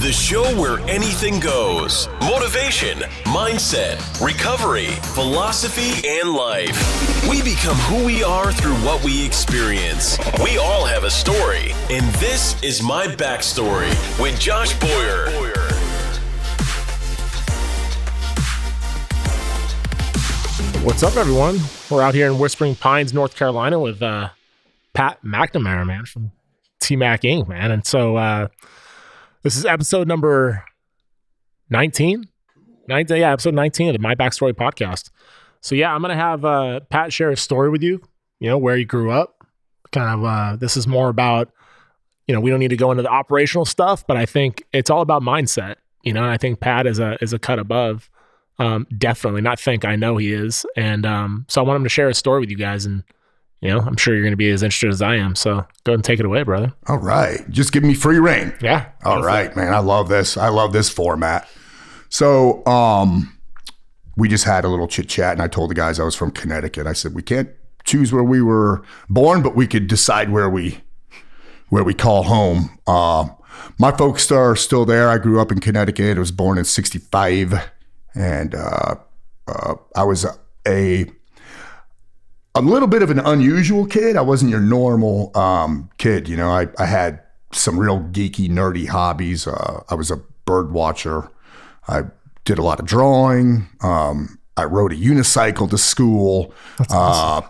The show where anything goes. Motivation, mindset, recovery, philosophy, and life. We become who we are through what we experience. We all have a story, and this is My Backstory with Josh Boyer. What's up, everyone? We're out here in Whispering Pines, North Carolina with Pat McNamara, man, from Tmacs Inc, man. And so this is episode number 19. Episode 19 of the My Backstory podcast. So yeah, I'm going to have Pat share a story with you, where he grew up. Kind of, this is more about, we don't need to go into the operational stuff, but I think it's all about mindset, and I think Pat is a cut above. Definitely not think I know he is. And so I want him to share a story with you guys, and I'm sure you're going to be as interested as I am. So go ahead and take it away, brother. All right. Just give me free reign. Yeah. All right, man. I love this. I love this format. So we just had a little chit chat, and I told the guys I was from Connecticut. I said, we can't choose where we were born, but we could decide where we call home. My folks are still there. I grew up in Connecticut. I was born in 1965. And I was a little bit of an unusual kid. I wasn't your normal kid. I had some real geeky, nerdy hobbies. I was a bird watcher. I did a lot of drawing. I rode a unicycle to school,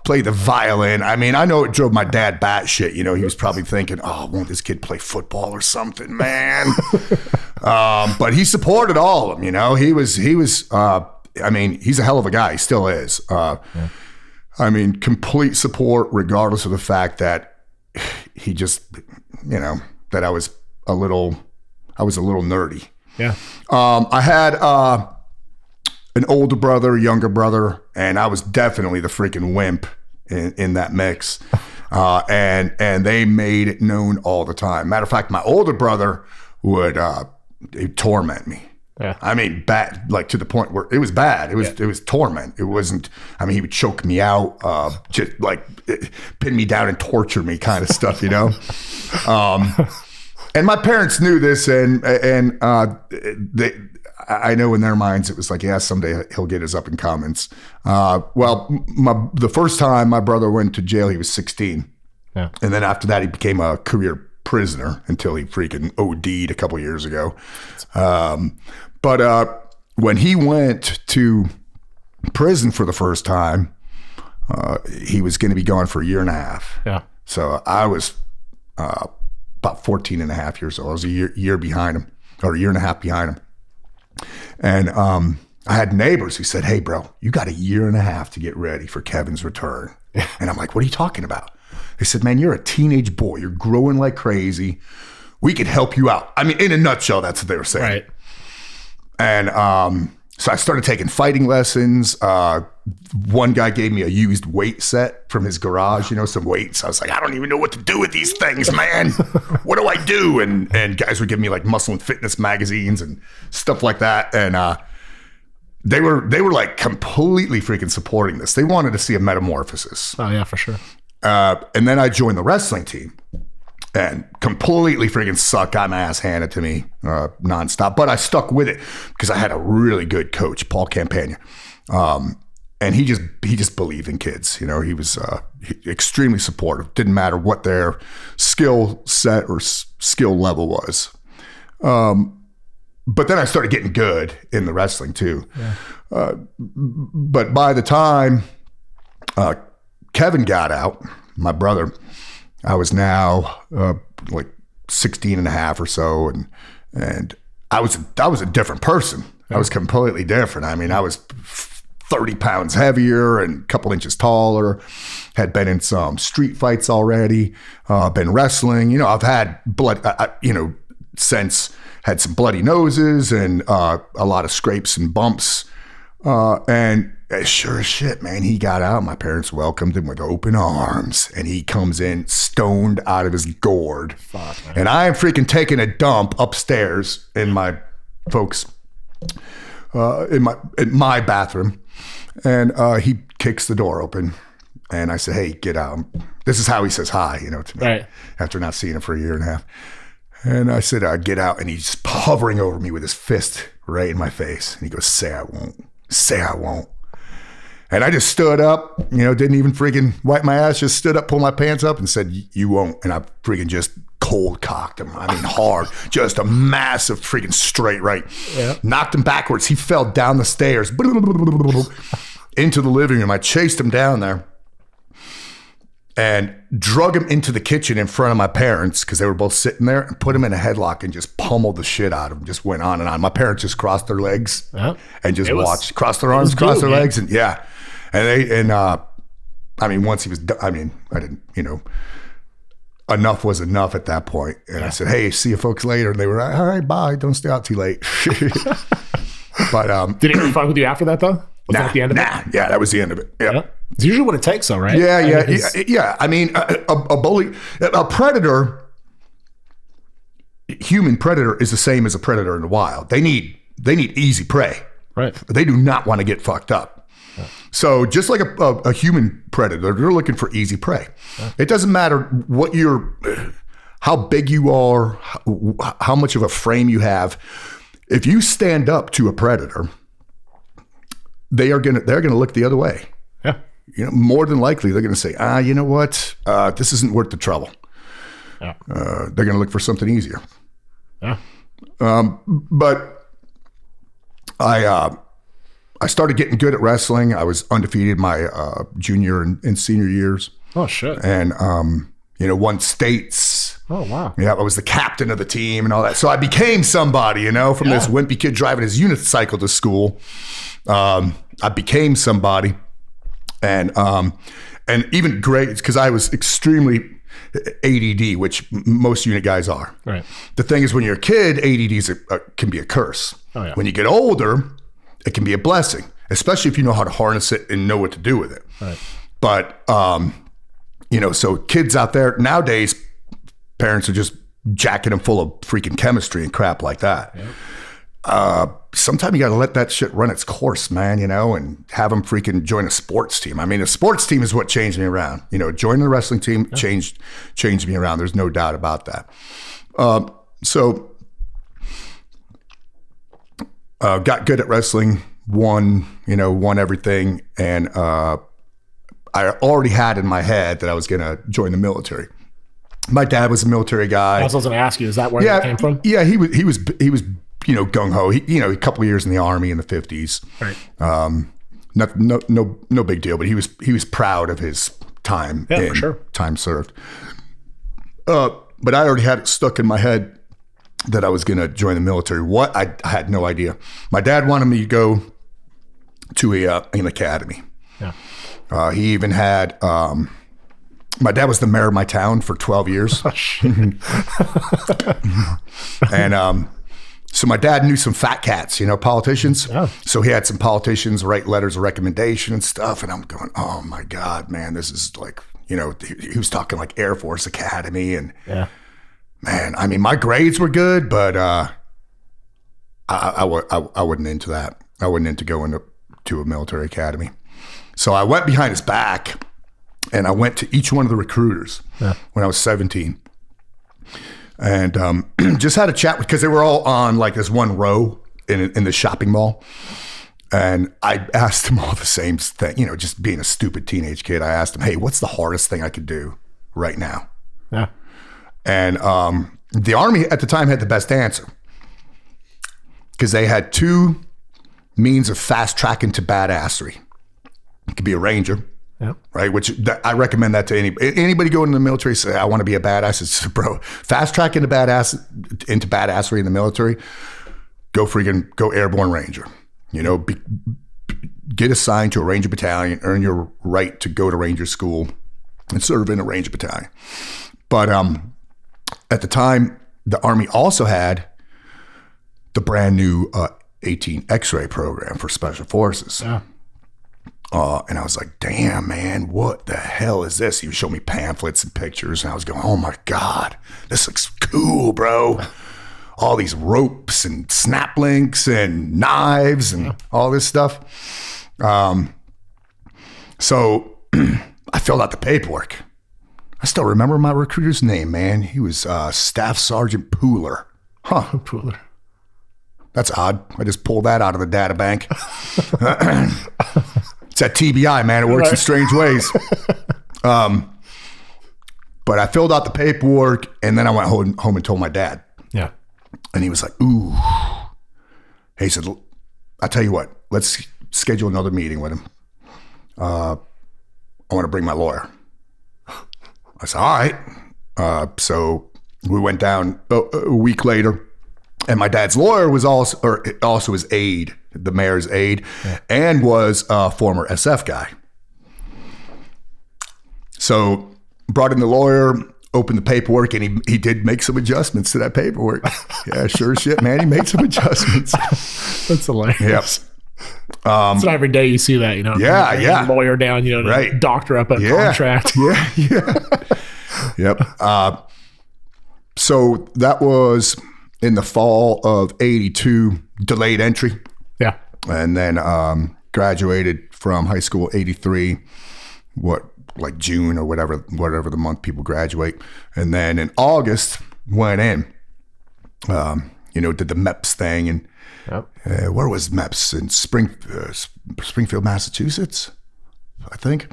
played the violin. I mean, I know it drove my dad batshit. He was probably thinking, oh, won't this kid play football or something, man? But he supported all of them, He was he's a hell of a guy. He still is. I mean, complete support regardless of the fact that he just, that I was a little nerdy. Yeah. I had an older brother, younger brother, and I was definitely the freaking wimp in that mix. And they made it known all the time. Matter of fact, my older brother would he'd torment me. Yeah. I mean, bad, like to the point where it was bad. It was torment. It wasn't, he would choke me out, just like pin me down and torture me kind of stuff, And my parents knew this, and I know in their minds it was like, yeah, someday he'll get his up and comings. The first time my brother went to jail, he was 16. Yeah. And then after that, he became a career prisoner until he freaking OD'd a couple years ago. But when he went to prison for the first time, he was going to be gone for a year and a half. Yeah. So I was about 14 and a half years old. I was a year behind him, or a year and a half behind him. And I had neighbors who said, hey, bro, you got a year and a half to get ready for Kevin's return. And I'm like, what are you talking about? They said, man, you're a teenage boy. You're growing like crazy. We could help you out. I mean, in a nutshell, that's what they were saying. Right. And so I started taking fighting lessons. One guy gave me a used weight set from his garage, some weights. I was like, I don't even know what to do with these things, man. What do I do? And guys would give me like muscle and fitness magazines and stuff like that. And they were like completely freaking supporting this. They wanted to see a metamorphosis. Oh yeah, for sure. And then I joined the wrestling team and completely freaking got my ass handed to me nonstop. But I stuck with it because I had a really good coach, Paul Campagna. And he just believed in kids. He was extremely supportive. Didn't matter what their skill set or skill level was. But then I started getting good in the wrestling too. Yeah. But by the time Kevin got out, my brother, I was now like 16 and a half or so. And I was a different person. I was completely different. I mean, I was 30 pounds heavier and a couple inches taller, had been in some street fights already, been wrestling. I've had blood, since had some bloody noses and a lot of scrapes and bumps. And sure as shit, man, he got out. My parents welcomed him with open arms, and he comes in stoned out of his gourd. Fuck, man. And I am freaking taking a dump upstairs in my folks' in my bathroom, and he kicks the door open, and I said, "Hey, get out." This is how he says hi, to me, right, after not seeing him for a year and a half. And I said, get out. And he's hovering over me with his fist right in my face. And he goes, say I won't. Say I won't. And I just stood up, didn't even freaking wipe my ass, just stood up, pulled my pants up and said, you won't. And I freaking just cold cocked him. I mean, hard, just a massive freaking straight right. Yeah. Knocked him backwards. He fell down the stairs into the living room. I chased him down there and drug him into the kitchen in front of my parents because they were both sitting there, and put him in a headlock and just pummeled the shit out of him. Just went on and on. My parents just crossed their legs and just watched, crossed their arms, crossed their legs, and I mean, once he was done, I mean, I didn't, enough was enough at that point. And I said, hey, see you folks later. And they were like, all right, bye. Don't stay out too late. But did he ever fight with you after that though? Was that the end of it? Yeah, that was the end of it. Yeah. It's usually what it takes though, right? Yeah. I mean, a bully, a predator, human predator is the same as a predator in the wild. They need easy prey. Right. They do not want to get fucked up. Yeah. So just like a human predator, they're looking for easy prey. Yeah. It doesn't matter how big you are, how much of a frame you have. If you stand up to a predator, they're gonna look the other way. Yeah. More than likely they're gonna say, you know what, this isn't worth the trouble. Yeah. They're gonna look for something easier. Yeah. But I started getting good at wrestling. I was undefeated my junior and senior years. Oh shit. And won states. Oh wow. Yeah, I was the captain of the team and all that. So I became somebody, from this wimpy kid driving his unicycle to school. I became somebody, and even great because I was extremely ADD, which most unit guys are. Right. The thing is, when you're a kid, ADD can be a curse. Oh, yeah. When you get older, it can be a blessing, especially if you know how to harness it and know what to do with it. Right. But so kids out there nowadays, parents are just jacking them full of freaking chemistry and crap like that. Yep. Sometimes you got to let that shit run its course, man, and have them freaking join a sports team. I mean, a sports team is what changed me around. Joining the wrestling team changed me around. There's no doubt about that. So got good at wrestling, won everything. And I already had in my head that I was going to join the military. My dad was a military guy. I was going to ask you, is that where you came from? Yeah, he was gung ho. A couple of years in the Army in the 50s. Right. No big deal. But he was proud of his time. Yeah, for sure. Time served. But I already had it stuck in my head that I was going to join the military. What? I had no idea. My dad wanted me to go to an academy. Yeah. He even had. My dad was the mayor of my town for 12 years. Oh, shit. And so my dad knew some fat cats, politicians. Yeah. So he had some politicians write letters of recommendation and stuff. And I'm going, oh my God, man, this is like, he was talking like Air Force Academy. And man, I mean, my grades were good, but I wasn't into that. I wasn't into going to a military academy. So I went behind his back. And I went to each one of the recruiters when I was 17 and just had a chat because they were all on like this one row in the shopping mall. And I asked them all the same thing, just being a stupid teenage kid. I asked them, hey, what's the hardest thing I could do right now? Yeah. And the Army at the time had the best answer because they had two means of fast tracking to badassery. It could be a Ranger. Yeah. Right. Which I recommend that to anybody going in the military. Say, I want to be a badass. It's bro, fast track into badassery in the military. Go airborne Ranger. Get assigned to a Ranger battalion, earn your right to go to Ranger school and serve in a Ranger battalion. But at the time, the Army also had the brand new 18 X-ray program for special forces. Yeah. And I was like, damn, man, what the hell is this? He would show me pamphlets and pictures, and I was going, oh my God, this looks cool, bro. All these ropes and snap links and knives and all this stuff. So I filled out the paperwork. I still remember my recruiter's name, man. He was Staff Sergeant Pooler. Huh. Pooler. That's odd. I just pulled that out of the data bank. It's that TBI, man. It works in strange ways. But I filled out the paperwork, and then I went home and told my dad. Yeah. And he was like, ooh. He said, I'll tell you what. Let's schedule another meeting with him. I want to bring my lawyer. I said, all right. So we went down a week later, and my dad's lawyer was also his aide, the mayor's aide, and was a former SF guy. So brought in the lawyer, opened the paperwork, and he did make some adjustments to that paperwork. Yeah, sure as shit, man. He made some adjustments. That's hilarious. Yep. It's not every day you see that, Yeah. Lawyer down, to doctor up a contract. Yeah. Yep. So that was in the fall of 82, delayed entry. Yeah. And then graduated from high school 83, like June or whatever the month people graduate. And then in August went in, did the MEPS thing. And where was MEPS? In Springfield, Massachusetts, I think.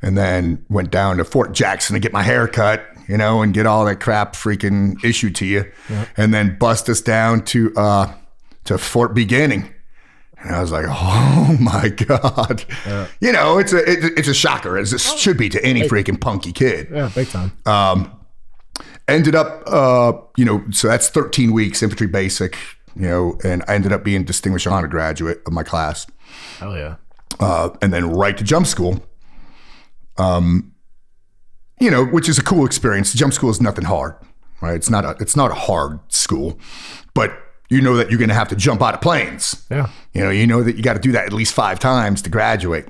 And then went down to Fort Jackson to get my hair cut, and get all that crap freaking issued to you. Yep. And then bust us down to Fort Beginning. And I was like, oh my God. Yeah. It's a shocker, as it should be to any freaking punky kid. Yeah, big time. Ended up, so that's 13 weeks, infantry basic, and I ended up being distinguished honor graduate of my class. Hell yeah. And then right to jump school, which is a cool experience. Jump school is nothing hard, right? It's not a hard school, but you know that you're going to have to jump out of planes. Yeah. You know that you got to do that at least 5 times to graduate.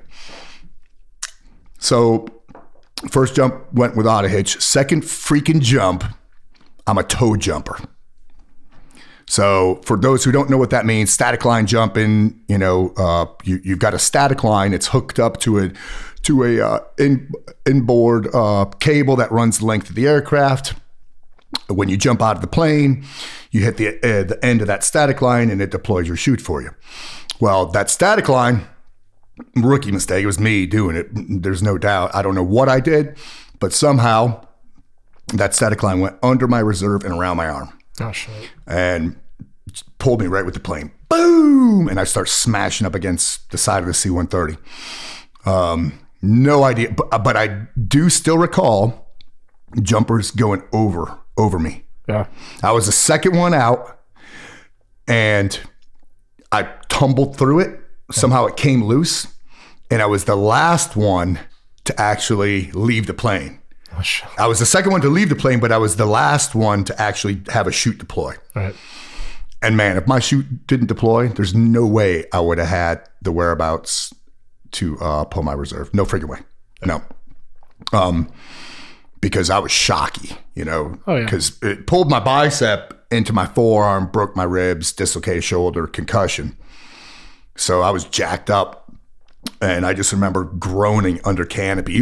So first jump went without a hitch. Second freaking jump, I'm a toe jumper. So for those who don't know what that means, static line jumping, you've got a static line. It's hooked up to a inboard cable that runs the length of the aircraft. When you jump out of the plane, you hit the end of that static line and it deploys your chute for you. Well, that static line, rookie mistake, it was me doing it. There's no doubt. I don't know what I did, but somehow that static line went under my reserve and around my arm. Oh, shit. And pulled me right with the plane. Boom! And I start smashing up against the side of the C-130. No idea, but I do still recall jumpers going over me. Yeah. I was the second one out, and I tumbled through it. Somehow it came loose, and I was the last one to actually leave the plane. Oh, shit. I was the second one to leave the plane, but I was the last one to actually have a chute deploy. Right. And man, if my chute didn't deploy, there's no way I would have had the whereabouts to pull my reserve. No freaking way. No. Because I was shocky, because it pulled my bicep into my forearm, broke my ribs, dislocated shoulder, concussion. So I was jacked up, and I just remember groaning under canopy.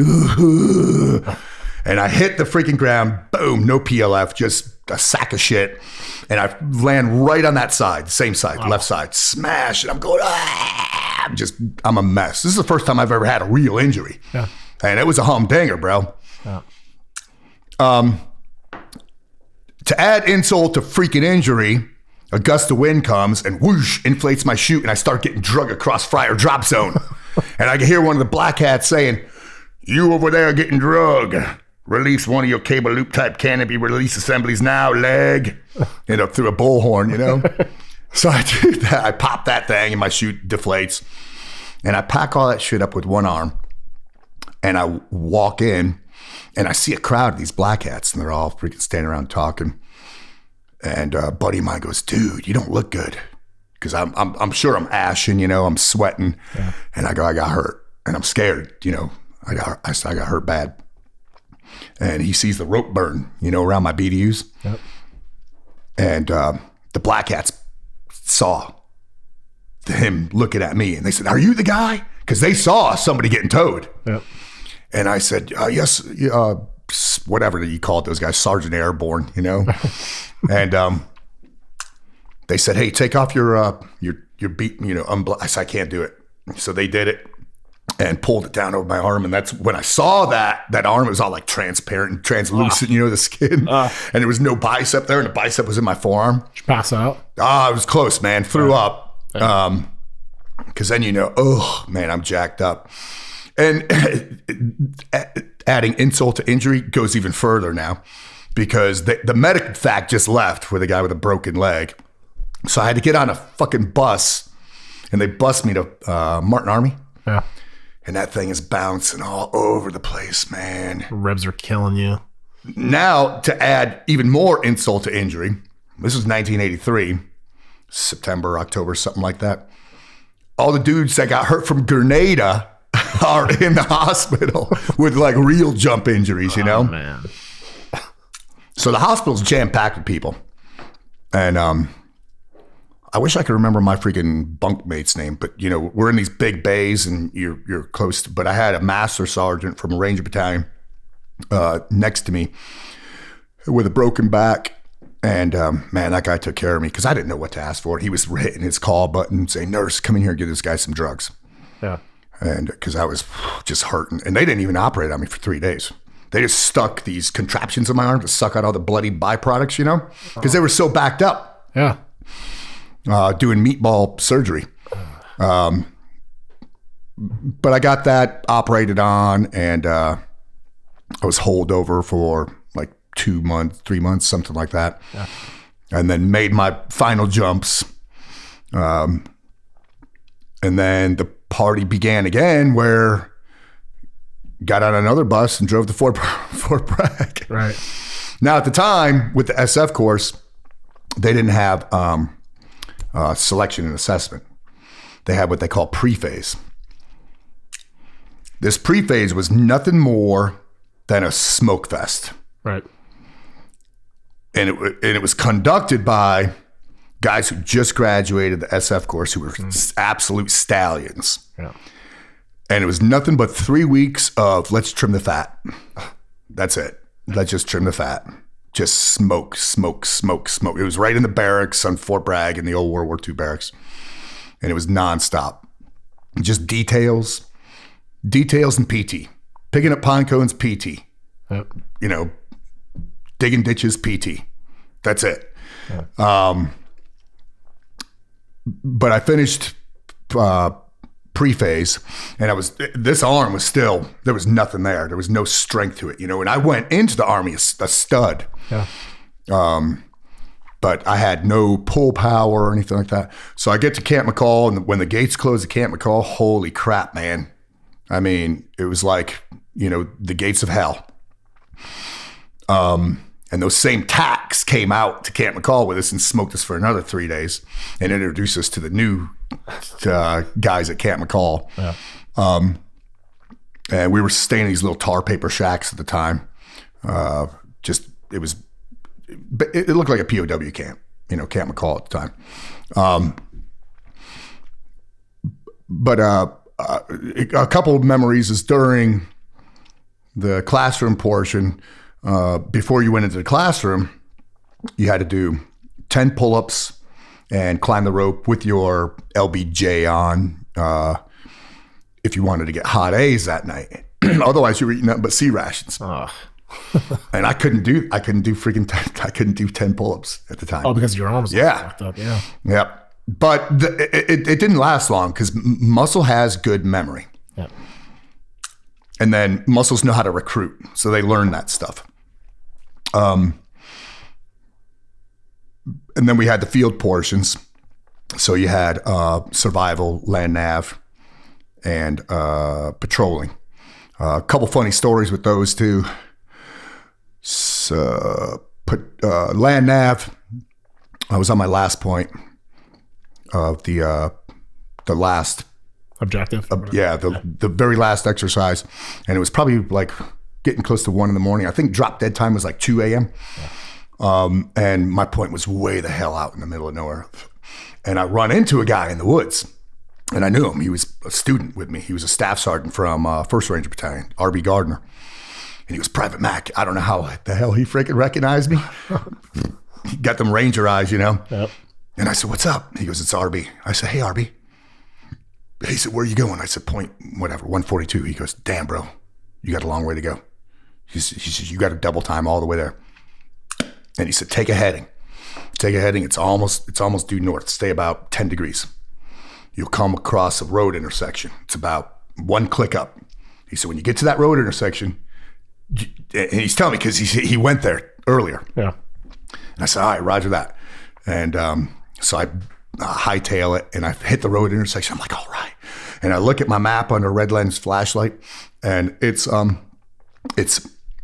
And I hit the freaking ground, boom, no PLF, just a sack of shit. And I land right on that side, same side, left side, smash. And I'm going, I'm a mess. This is the first time I've ever had a real injury. Yeah. And it was a humdinger, bro. Yeah. To add insult to freaking injury, a gust of wind comes and whoosh, inflates my chute, and I start getting drug across Fryer drop zone. And I can hear one of the black hats saying, "You over there getting drug. Release one of your cable loop type canopy release assemblies now, leg." Through a bullhorn, So I do that. I pop that thing and my chute deflates. And I pack all that shit up with one arm. And I walk in and I see a crowd of these black hats, and they're all freaking standing around talking. And a buddy of mine goes, "Dude, you don't look good." Because I'm sure I'm ashing, I'm sweating. Yeah. And I go, "I got hurt." And I'm scared, I got hurt bad. And he sees the rope burn, around my BDUs. Yep. And the black hats saw him looking at me, and they said, "Are you the guy?" Because they saw somebody getting towed. Yep. And I said, "Yes, whatever you call it, those guys, Sergeant Airborne, you know? And they said, hey, take off your beat, you know, I said, I can't do it. So they did it and pulled it down over my arm. And that's when I saw that arm was all like transparent and translucent, you know, the skin. And there was no bicep there, and the bicep was in my forearm. Did you pass out? It was close, man. Threw up. Because then, you know, oh, man, I'm jacked up. And adding insult to injury goes even further now, because the medic, in fact, just left with a guy with a broken leg. So I had to get on a fucking bus, and they bussed me to Martin Army. Yeah. And that thing is bouncing all over the place, man. Ribs are killing you. Now, to add even more insult to injury, this was 1983, September, October, something like that. All the dudes that got hurt from Grenada are in the hospital with like real jump injuries, you know? Oh, man. So the hospital's jam-packed with people. And I wish I could remember my freaking bunkmate's name, but you know, we're in these big bays and you're close to, but I had a master sergeant from a Ranger battalion next to me with a broken back. And man, that guy took care of me because I didn't know what to ask for. He was hitting his call button saying, nurse, come in here and give this guy some drugs. Yeah. And because I was just hurting, and they didn't even operate on me for 3 days. They just stuck these contraptions in my arm to suck out all the bloody byproducts, you know, because they were so backed up. Yeah. Doing meatball surgery. But I got that operated on, and I was holed over for like 2 months, 3 months, something like that. Yeah. And then made my final jumps. And then the party began again, where got on another bus and drove to Fort Bragg. Right. Now, at the time, with the SF course, they didn't have selection and assessment. They had what they call pre-phase. This pre-phase was nothing more than a smoke fest. Right. And it was conducted by guys who just graduated the SF course, who were absolute stallions. Yeah. And it was nothing but 3 weeks of let's trim the fat. That's it. Let's just trim the fat. Just smoke, smoke, smoke, smoke. It was right in the barracks on Fort Bragg in the old World War II barracks. And it was nonstop. Just details and PT. Picking up pine cones, PT. Yep. You know, digging ditches, PT. That's it. Yeah. But I finished pre-phase, and this arm was still, there was nothing there. There was no strength to it, you know. And I went into the Army a stud. Yeah. But I had no pull power or anything like that. So I get to Camp McCall, and when the gates closed at Camp McCall, holy crap, man. I mean, it was like, you know, the gates of hell. And those same TACs came out to Camp McCall with us and smoked us for another 3 days and introduced us to the new guys at Camp McCall. Yeah. And we were staying in these little tar paper shacks at the time. It looked like a POW camp, you know, Camp McCall at the time. But a couple of memories is during the classroom portion. Before you went into the classroom, you had to do 10 pull-ups and climb the rope with your LBJ on if you wanted to get hot A's that night. Otherwise, you were eating nothing but C rations. Oh. And I couldn't do 10 pull-ups at the time. Oh, because your arms were fucked up. Yeah. Yep. But it didn't last long because muscle has good memory. Yep. And then muscles know how to recruit, so they learn that stuff. And then we had the field portions. So you had survival, land nav, and patrolling. A couple funny stories with those two. So, land nav, I was on my last point of the last objective. The very last exercise. And it was probably like getting close to 1 a.m. I think drop dead time was like 2 a.m. Yeah. And my point was way the hell out in the middle of nowhere. And I run into a guy in the woods, and I knew him. He was a student with me. He was a staff sergeant from 1st Ranger Battalion, R.B. Gardner. And he goes, Private Mac. I don't know how the hell he freaking recognized me. He got them Ranger eyes, you know? Yep. And I said, what's up? He goes, it's RB. I said, hey, RB. He said, where are you going? I said, point, whatever, 142. He goes, damn, bro, you got a long way to go. He says, you got to double time all the way there. And he said, take a heading. Take a heading. It's almost due north. Stay about 10 degrees. You'll come across a road intersection. It's about one click up. He said, when you get to that road intersection, and he's telling me because he went there earlier. Yeah. And I said, all right, roger that. And so I hightail it and I hit the road intersection. I'm like, all right. And I look at my map under a red lens flashlight, and it's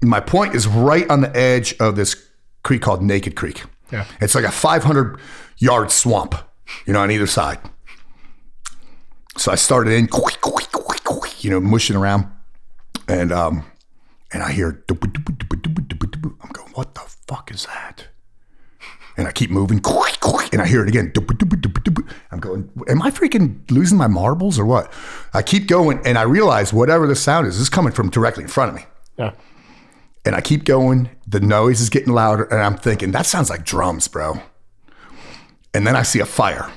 my point is right on the edge of this creek called Naked Creek. Yeah. It's like a 500-yard swamp, on either side. So I started in, mushing around, and I hear, I'm going, what the fuck is that? And I keep moving, and I hear it again. I'm going, am I freaking losing my marbles or what? I keep going, and I realize whatever the sound is coming from directly in front of me. Yeah. And I keep going. The noise is getting louder, and I'm thinking, that sounds like drums, bro. And then I see a fire.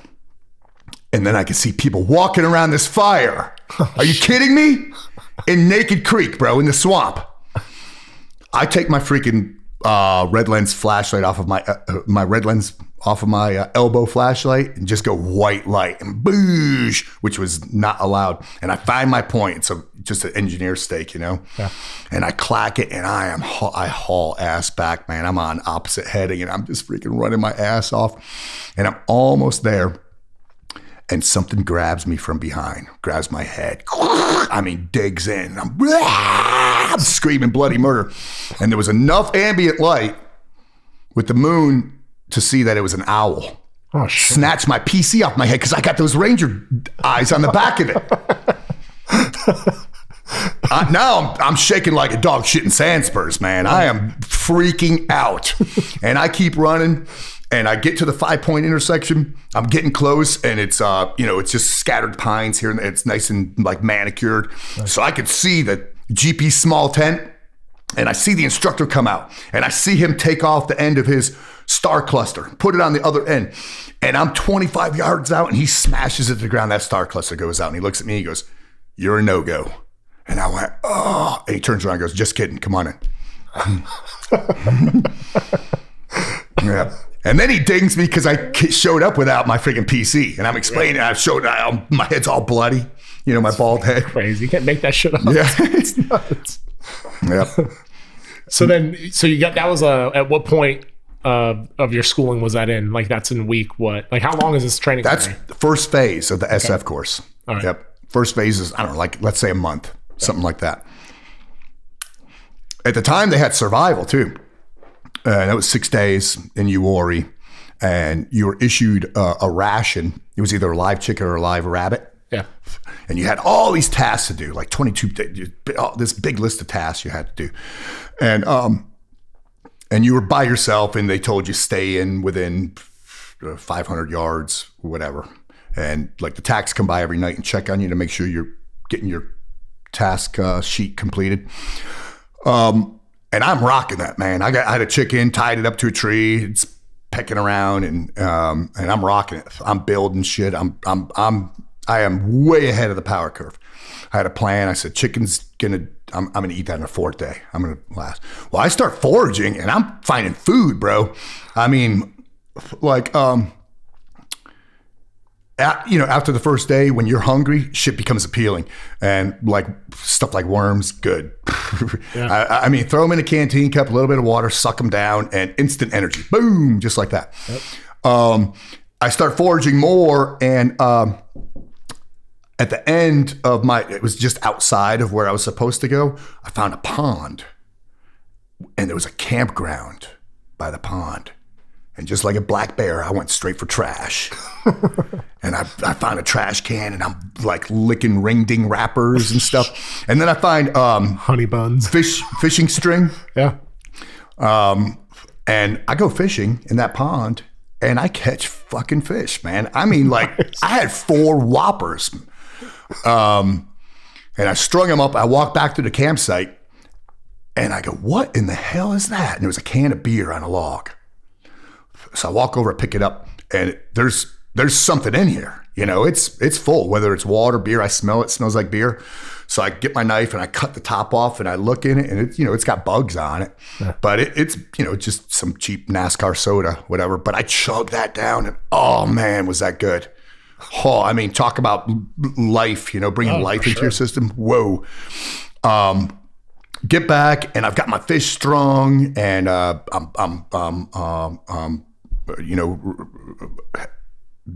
And then I can see people walking around this fire. Are you kidding me? In Naked Creek, bro, in the swamp. I take my freaking red lens flashlight off of my elbow flashlight and just go white light and boosh, which was not allowed. And I find my point. It's just an engineer stake, Yeah. And I clack it, and I haul ass back, man. I'm on opposite heading, and I'm just freaking running my ass off. And I'm almost there. And something grabs me from behind, grabs my head. Digs in. I'm screaming bloody murder. And there was enough ambient light with the moon to see that it was an owl. Oh, shit. Snatched my PC off my head because I got those Ranger eyes on the back of it. Now I'm shaking like a dog shitting sand spurs, man. I am freaking out. And I keep running. And I get to the 5-point intersection. I'm getting close, and it's it's just scattered pines here, and it's nice and like manicured. Nice. So I could see the GP small tent, and I see the instructor come out, and I see him take off the end of his star cluster, put it on the other end, and I'm 25 yards out, and he smashes it to the ground. That star cluster goes out, and he looks at me, he goes, "You're a no-go." And I went, "Oh," and he turns around and goes, "Just kidding, come on in." Yeah. And then he dings me because I showed up without my freaking PC. And I'm explaining, my head's all bloody, my bald head. Crazy. You can't make that shit up. Yeah. It's nuts. Yep. So you got, that was at what point of your schooling was that in? Like that's in week what? Like how long is this training? That's the first phase of the SF course. All right. Yep. First phase is, I don't know, like let's say a month, something like that. At the time they had survival too. That was 6 days in Uwari, and you were issued a ration. It was either a live chicken or a live rabbit. Yeah. And you had all these tasks to do, like 22, this big list of tasks you had to do. And you were by yourself, and they told you stay in within 500 yards, whatever. And like the TACs come by every night and check on you to make sure you're getting your task sheet completed. And I'm rocking that, man. I had a chicken, tied it up to a tree. It's pecking around, and I'm rocking it. I'm building shit. I am way ahead of the power curve. I had a plan. I said, I'm gonna eat that in a 4th day. I'm gonna last. Well, I start foraging, and I'm finding food, bro. After the first day, when you're hungry, shit becomes appealing, and like stuff like worms, good. Yeah. Throw them in a canteen cup, a little bit of water, suck them down, and instant energy, boom, just like that. Yep. I start foraging more, and at the end of it was just outside of where I was supposed to go. I found a pond, and there was a campground by the pond. And just like a black bear, I went straight for trash. And I found a trash can, and I'm like licking ring ding wrappers and stuff. And then I find honey buns, fishing string. Yeah. And I go fishing in that pond, and I catch fucking fish, man. Like I had 4 whoppers. And I strung them up. I walked back to the campsite, And I go, what in the hell is that? And it was a can of beer on a log. So I walk over, pick it up, and there's something in here. It's full, whether it's water, beer. I smell it, smells like beer. So I get my knife and I cut the top off and I look in it, and it's got bugs on it, but it's just some cheap NASCAR soda, whatever. But I chugged that down, and oh man, was that good. Oh, I mean, talk about life, bringing life into your system. Whoa. Get back, and I've got my fish strung, and I'm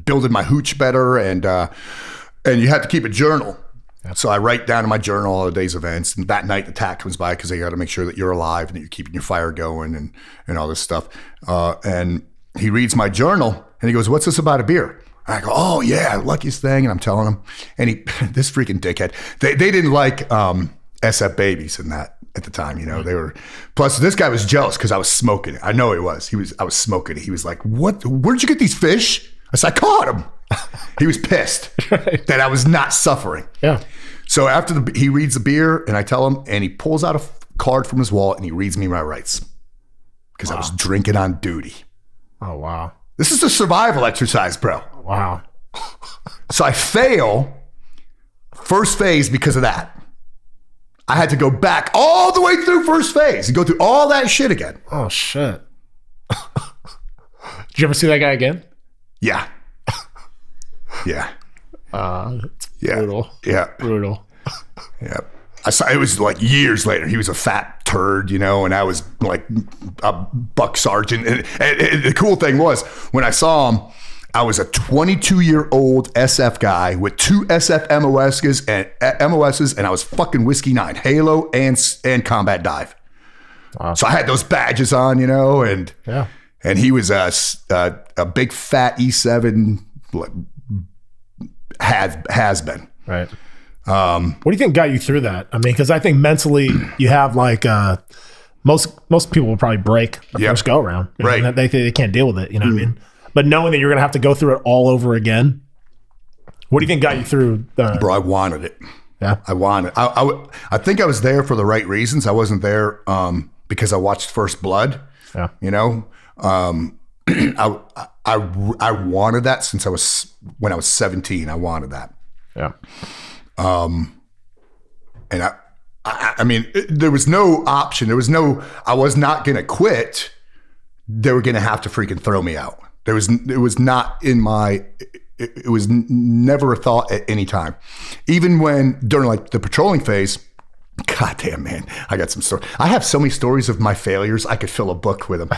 building my hooch better, and you have to keep a journal. Yep. So I write down in my journal all the day's events, and that night the TAC comes by because they got to make sure that you're alive and that you're keeping your fire going and all this stuff. And he reads my journal and he goes, "What's this about a beer?" And I go, "Oh yeah, luckiest thing." And I'm telling him, and this freaking dickhead, they didn't like SF babies in that at the time, they were, plus this guy was jealous because I was smoking it. I know he was. I was smoking it. He was like, "What? Where'd you get these fish?" I said, "I caught him." He was pissed that I was not suffering. Yeah. So after he reads the beer, and I tell him, and he pulls out a card from his wallet and he reads me my rights because I was drinking on duty. Oh, wow. This is a survival exercise, bro. Wow. So I fail first phase because of that. I had to go back all the way through first phase and go through all that shit again. Oh, shit. Did you ever see that guy again? Yeah. Yeah. It's brutal. Yeah. Brutal. Yeah. I saw, it was like years later. He was a fat turd, and I was like a buck sergeant. And the cool thing was, when I saw him, I was a 22-year-old SF guy with 2 SF MOSs, and I was fucking Whiskey 9, Halo and Combat Dive. Wow. So I had those badges on, and yeah. And he was a big fat E7 has been. Right. What do you think got you through that? I mean, because I think mentally you have like most people will probably break the first go around. Right. They can't deal with it. What I mean? But knowing that you're going to have to go through it all over again, what do you think got you through? Bro, I wanted it. Yeah. I wanted. I think I was there for the right reasons. I wasn't there because I watched First Blood. Yeah. I wanted that since when I was 17. I wanted that. Yeah. And I mean, there was no option. I was not going to quit. They were going to have to freaking throw me out. It was never a thought at any time. Even during like the patrolling phase, God damn, man, I got some stories. I have so many stories of my failures. I could fill a book with them.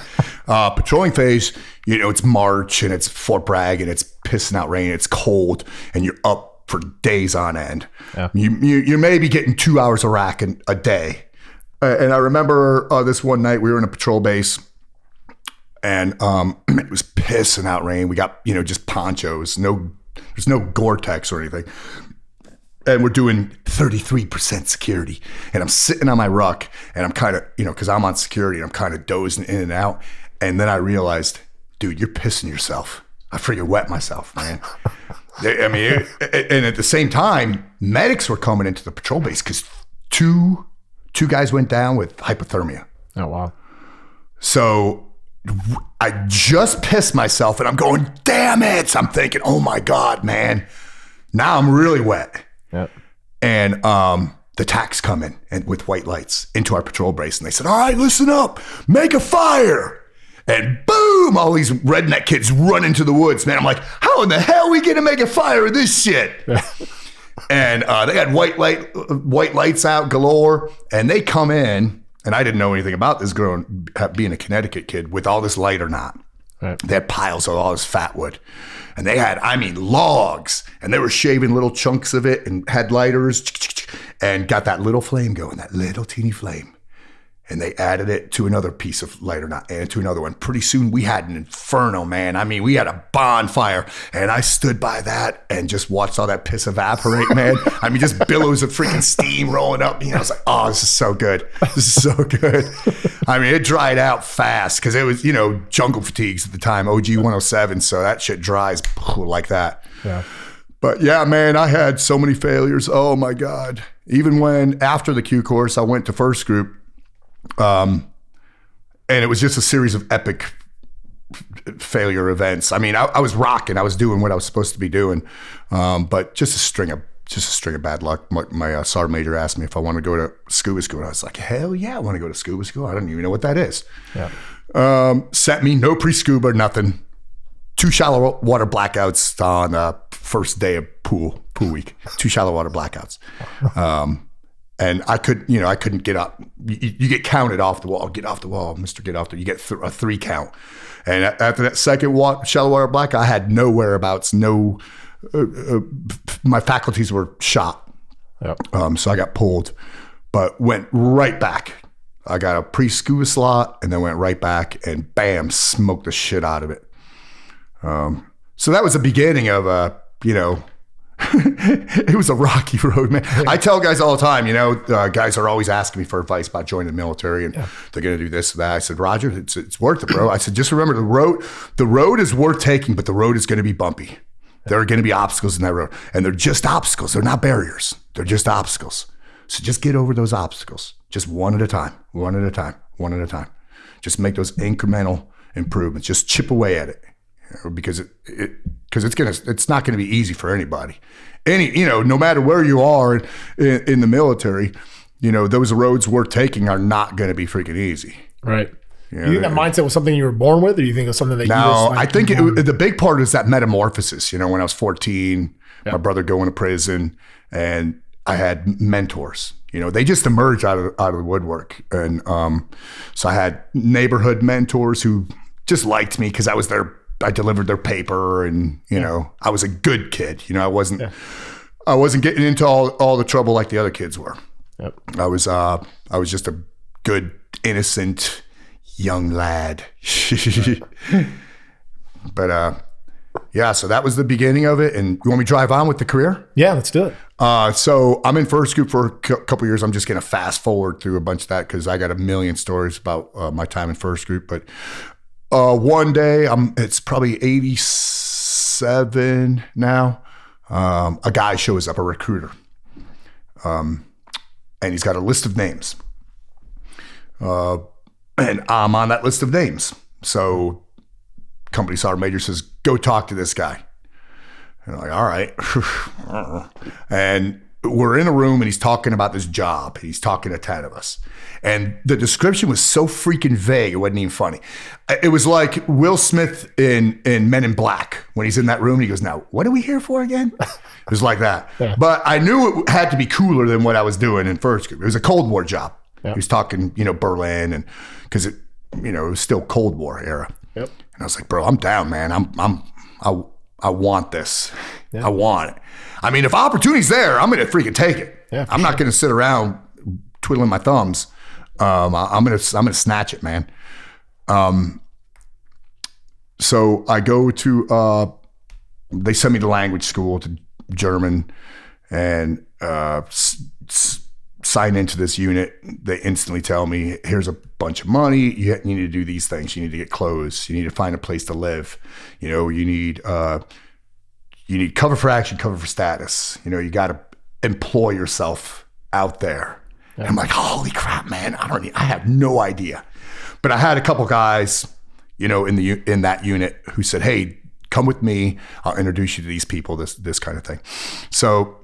Patrolling phase, it's March and it's Fort Bragg and it's pissing out rain. It's cold and you're up for days on end. Yeah. You may be getting 2 hours of rack a day. And I remember this one night we were in a patrol base and it was pissing out rain. We got, just ponchos. There's no Gore-Tex or anything. And we're doing 33% security. And I'm sitting on my ruck and I'm kind of, because I'm on security and I'm kind of dozing in and out. And then I realized, dude, you're pissing yourself. I freaking wet myself, man. And at the same time, medics were coming into the patrol base because two guys went down with hypothermia. Oh, wow. So I just pissed myself and I'm going, damn it. I'm thinking, oh my God, man. Now I'm really wet. Yep. And the TACs come in and with white lights into our patrol base. And they said, all right, listen up, make a fire. And boom, all these redneck kids run into the woods, man. I'm like, how in the hell are we going to make a fire of this shit? And they had white lights out galore. And they come in, and I didn't know anything about this girl being a Connecticut kid with all this light or not. Right. They had piles of all this fat wood. And they had, logs. And they were shaving little chunks of it and had lighters and got that little flame going, that little teeny flame. And they added it to another piece of lighter knot and to another one. Pretty soon we had an inferno, man. We had a bonfire. And I stood by that and just watched all that piss evaporate, man. Just billows of freaking steam rolling up. I was like, oh, this is so good. This is so good. It dried out fast because it was, jungle fatigues at the time, OG 107. So that shit dries like that. Yeah. But yeah, man, I had so many failures. Oh my God. Even when after the Q course, I went to first group. And it was just a series of epic failure events. I mean, I was rocking. I was doing what I was supposed to be doing, but just a string of bad luck. My sergeant major asked me if I want to go to scuba school, and I was like, hell yeah, I want to go to scuba school. I don't even know what that is. Yeah. Sent me no pre-scuba, nothing. 2 shallow water blackouts on the first day of pool week. 2 shallow water blackouts. And I couldn't get up. You get counted off the wall. Get off the wall, Mister. Get off there. You get a 3 count. And after that second shallow water blackout, I had no whereabouts. No, my faculties were shot. Yep. So I got pulled, but went right back. I got a pre-scuba slot, and then went right back, and bam, smoked the shit out of it. So that was the beginning of it was a rocky road, man. I tell guys all the time, guys are always asking me for advice about joining the military, and they're going to do this or that. I said, Roger, it's worth it, bro. I said, just remember the road is worth taking, but the road is going to be bumpy. There are going to be obstacles in that road, and they're just obstacles. They're not barriers. They're just obstacles. So just get over those obstacles, just one at a time. Just make those incremental improvements. Just chip away at it. Because it's not going to be easy for anybody. No matter where you are in the military, those roads we're taking are not going to be freaking easy. Right. You think that mindset was something you were born with, or do you think it was something that I think the big part is that metamorphosis. When I was 14, my brother going to prison, and I had mentors. They just emerged out of the woodwork, and so I had neighborhood mentors who just liked me because I delivered their paper, and I was a good kid. I wasn't getting into all the trouble like the other kids were. Yep. I was just a good, innocent young lad. But so that was the beginning of it. And you want me to drive on with the career? Yeah, let's do it. So I'm in first group for a couple of years. I'm just going to fast forward through a bunch of that because I got a million stories about my time in first group. But one day, it's probably 87 now. A guy shows up, a recruiter, and he's got a list of names. And I'm on that list of names. So company sergeant major says, go talk to this guy. And I'm like, all right. And we're in a room, and he's talking about this job. He's talking to 10 of us. And the description was so freaking vague, it wasn't even funny. It was like Will Smith in Men in Black when he's in that room. And he goes, now, what are we here for again? It was like that. Yeah. But I knew it had to be cooler than what I was doing in first group. It was a Cold War job. Yep. He was talking, Berlin, and because it was still Cold War era. Yep. And I was like, bro, I'm down, man. I want this. Yeah. I want it. I mean, if opportunity's there, I'm going to freaking take it. Yeah, I'm not going to sit around twiddling my thumbs. I'm going to snatch it, man. So I go to, they send me to language school, to German, and sign into this unit. They instantly tell me, here's a bunch of money. You need to do these things. You need to get clothes. You need to find a place to live. You need cover for action, cover for status. You got to employ yourself out there. Yeah. I'm like, holy crap, man. I have no idea. But I had a couple guys, in that unit who said, hey, come with me. I'll introduce you to these people, this kind of thing. So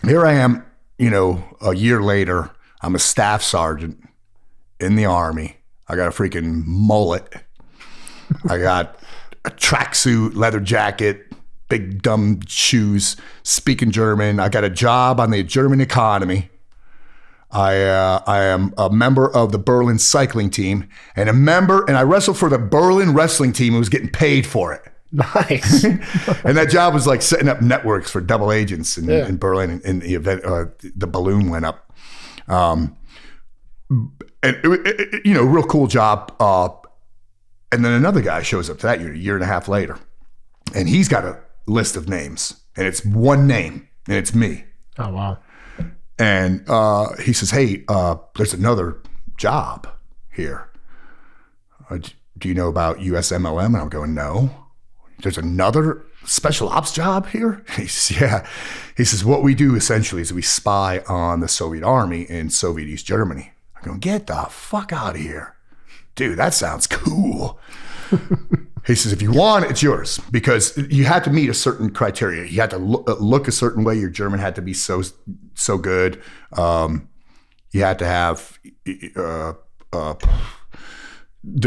here I am, a year later, I'm a staff sergeant in the Army. I got a freaking mullet. I got a tracksuit, leather jacket, big dumb shoes, speaking German. I got a job on the German economy. I am a member of the Berlin cycling team, and I wrestled for the Berlin wrestling team who was getting paid for it. Nice. And that job was like setting up networks for double agents in Berlin. In the event, the balloon went up. And real cool job. And then another guy shows up to that unit a year and a half later, and he's got a list of names, and it's one name, and it's me. Oh, wow. And he says, hey, there's another job here. Do you know about USMLM? And I'm going, no. There's another special ops job here? He says, yeah. He says, what we do essentially is we spy on the Soviet army in Soviet East Germany. I going, get the fuck out of here. Dude, that sounds cool. He says, if you want it, it's yours, because you had to meet a certain criteria. You had to look a certain way. Your German had to be so good. You had to have the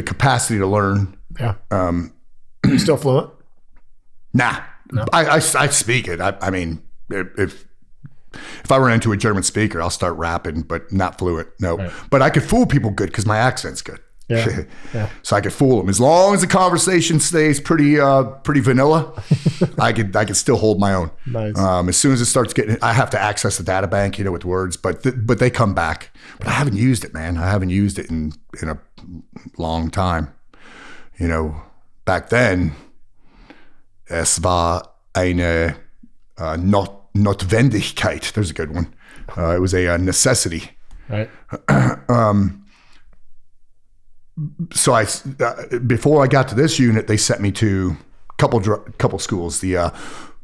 capacity to learn. Yeah. You still fluent? Nah. No. I speak it. I mean, if I run into a German speaker, I'll start rapping, but not fluent. No. Right. But I could fool people good because my accent's good. Yeah. Yeah. So I could fool them as long as the conversation stays pretty vanilla. I could still hold my own. Nice. As soon as it starts getting, I have to access the data bank, with words, but they come back. But I haven't used it, man. I haven't used it in a long time. Back then, es war eine Notwendigkeit. There's a good one. It was a necessity. Right. So before I got to this unit, they sent me to a couple schools, the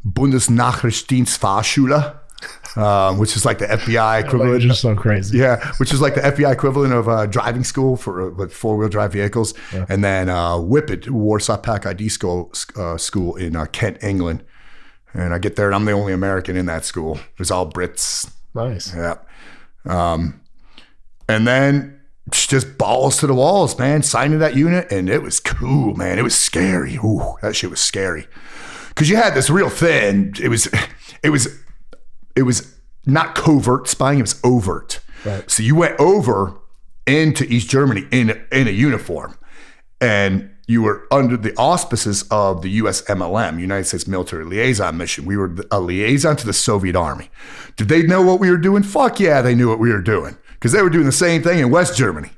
Bundesnachrichtendienstfahrschule, which is like the FBI equivalent. Just so crazy. Yeah, which is like the FBI equivalent of driving school for four-wheel drive vehicles. Yeah. And then Whippet, Warsaw Pack ID school in Kent, England. And I get there, and I'm the only American in that school. It was all Brits. Nice. Yeah. And then just balls to the walls, man. Signed to that unit, and it was cool, man. It was scary. Ooh, that shit was scary. Because you had this real thing. It was not covert spying. It was overt. Right. So you went over into East Germany in a uniform, and you were under the auspices of the US MLM, United States Military Liaison Mission. We were a liaison to the Soviet Army. Did they know what we were doing? Fuck yeah, they knew what we were doing. Because they were doing the same thing in West Germany.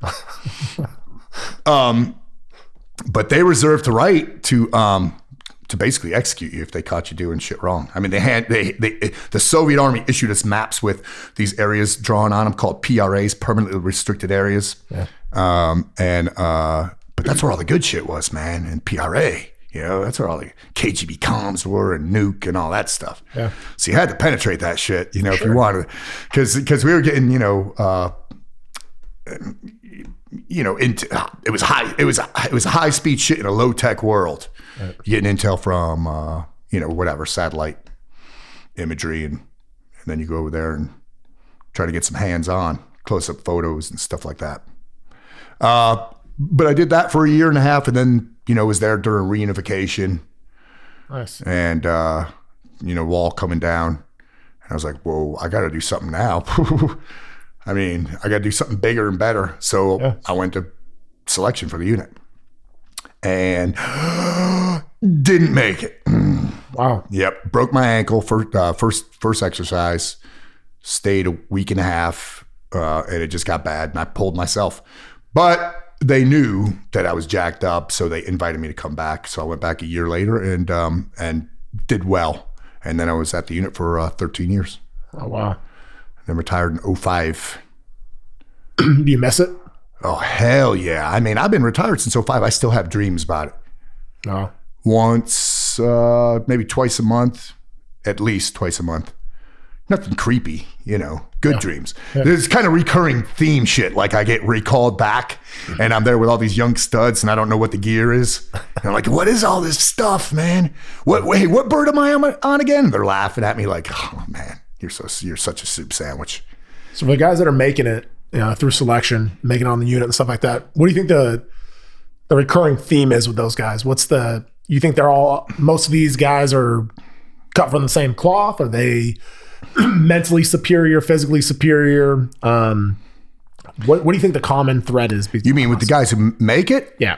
But they reserved the right to basically execute you if they caught you doing shit wrong. I mean, the Soviet Army issued us maps with these areas drawn on them called PRAs, permanently restricted areas. Yeah. But that's where all the good shit was, man. And PRA, that's where all the KGB comms were and nuke and all that stuff. Yeah. So you had to penetrate that shit, if you wanted, because we were getting, into it was high speed shit in a low tech world. Right. Getting intel from whatever satellite imagery, and then you go over there and try to get some hands on close up photos and stuff like that. But I did that for a year and a half, and then was there during reunification. Nice. And wall coming down, and I was like, whoa, I got to do something now. I mean, I got to do something bigger and better. So I went to selection for the unit and didn't make it. Wow. Yep. Broke my ankle for first exercise, stayed a week and a half, and it just got bad, and I pulled myself. But they knew that I was jacked up, so they invited me to come back. So I went back a year later and did well. And then I was at the unit for 13 years. Oh, wow. Then retired in 2005. Do you miss it? Oh, hell yeah. I mean, I've been retired since 2005. I still have dreams about it. Oh. Once, maybe twice a month, at least twice a month. Nothing creepy, good dreams. Yeah. There's kind of recurring theme shit. Like I get recalled back and I'm there with all these young studs and I don't know what the gear is. And I'm like, what is all this stuff, man? What bird am I on again? And they're laughing at me like, oh man, you're such a soup sandwich. So for the guys that are making it through selection, making it on the unit and stuff like that, what do you think the recurring theme is with those guys? You think most of these guys are cut from the same cloth? Are they mentally superior, physically superior? What do you think the common thread is? You mean with the guys who make it? Yeah.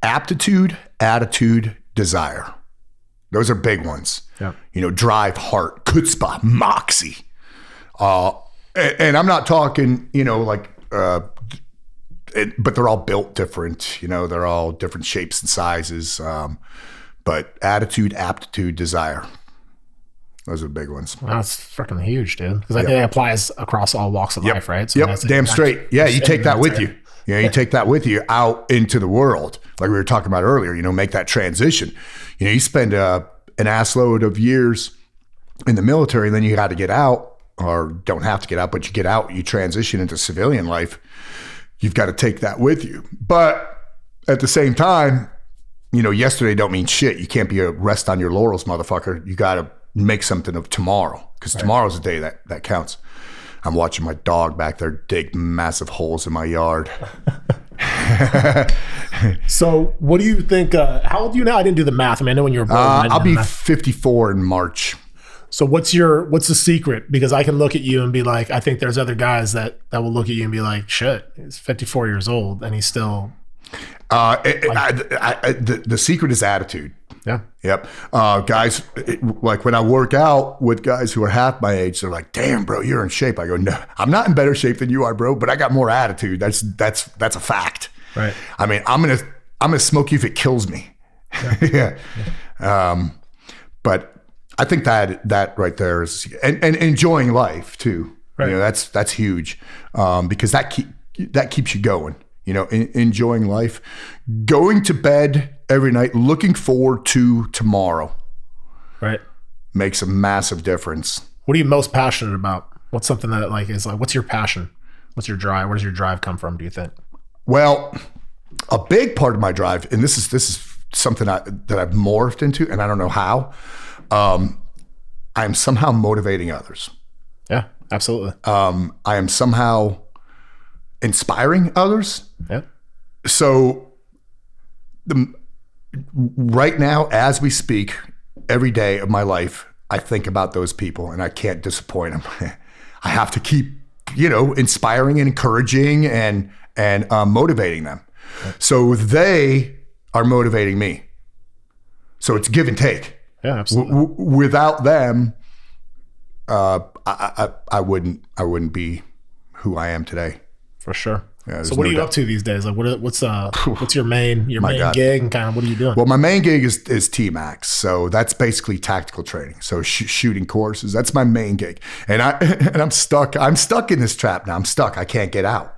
Aptitude, attitude, desire. Those are big ones. Yeah. Drive, heart, chutzpah, moxie. And I'm not talking, but they're all built different. They're all different shapes and sizes. But attitude, aptitude, desire. Those are the big ones. Wow, that's freaking huge, dude. Because I think it applies across all walks of life, right? So damn straight. Yeah, you take that with you. You take that with you out into the world. Like we were talking about earlier, make that transition. You spend an assload of years in the military, and then you got to get out or don't have to get out, but you get out, you transition into civilian life, you've got to take that with you. But at the same time, yesterday don't mean shit. You can't be a rest on your laurels, motherfucker. You got to make something of tomorrow, because tomorrow's the day that counts. I'm watching my dog back there dig massive holes in my yard. So what do you think, how old are you now? I didn't do the math. I mean, I know when you were born. I'll be 54 in March. So what's the secret? Because I can look at you and be like, I think there's other guys that will look at you and be like, shit, he's 54 years old and he's still. The secret is attitude. Yeah. Yep. Guys, like when I work out with guys who are half my age, they're like, damn, bro, you're in shape. I go, no, I'm not in better shape than you are, bro, but I got more attitude. That's a fact. Right. I mean, I'm gonna smoke you if it kills me. Yeah. But I think that right there is, and enjoying life too. Right. That's huge. Because that keeps you going. Enjoying life, going to bed every night, looking forward to tomorrow. Right. Makes a massive difference. What are you most passionate about? What's something that what's your passion? What's your drive? Where does your drive come from, do you think? Well, a big part of my drive, and this is something that I've morphed into, and I don't know how, I'm somehow motivating others. Yeah, absolutely. I am somehow inspiring others. Yeah. So right now, as we speak, every day of my life, I think about those people and I can't disappoint them. I have to keep, inspiring and encouraging and motivating them. Right. So they are motivating me. So it's give and take. Yeah, absolutely. Without them, I wouldn't be who I am today. For sure. Yeah, so what are you up to these days? Like what's your main gig, and kind of what are you doing? Well, my main gig is Tmacs. So that's basically tactical training. So shooting courses, that's my main gig. And I'm stuck. I'm stuck in this trap now. I'm stuck. I can't get out.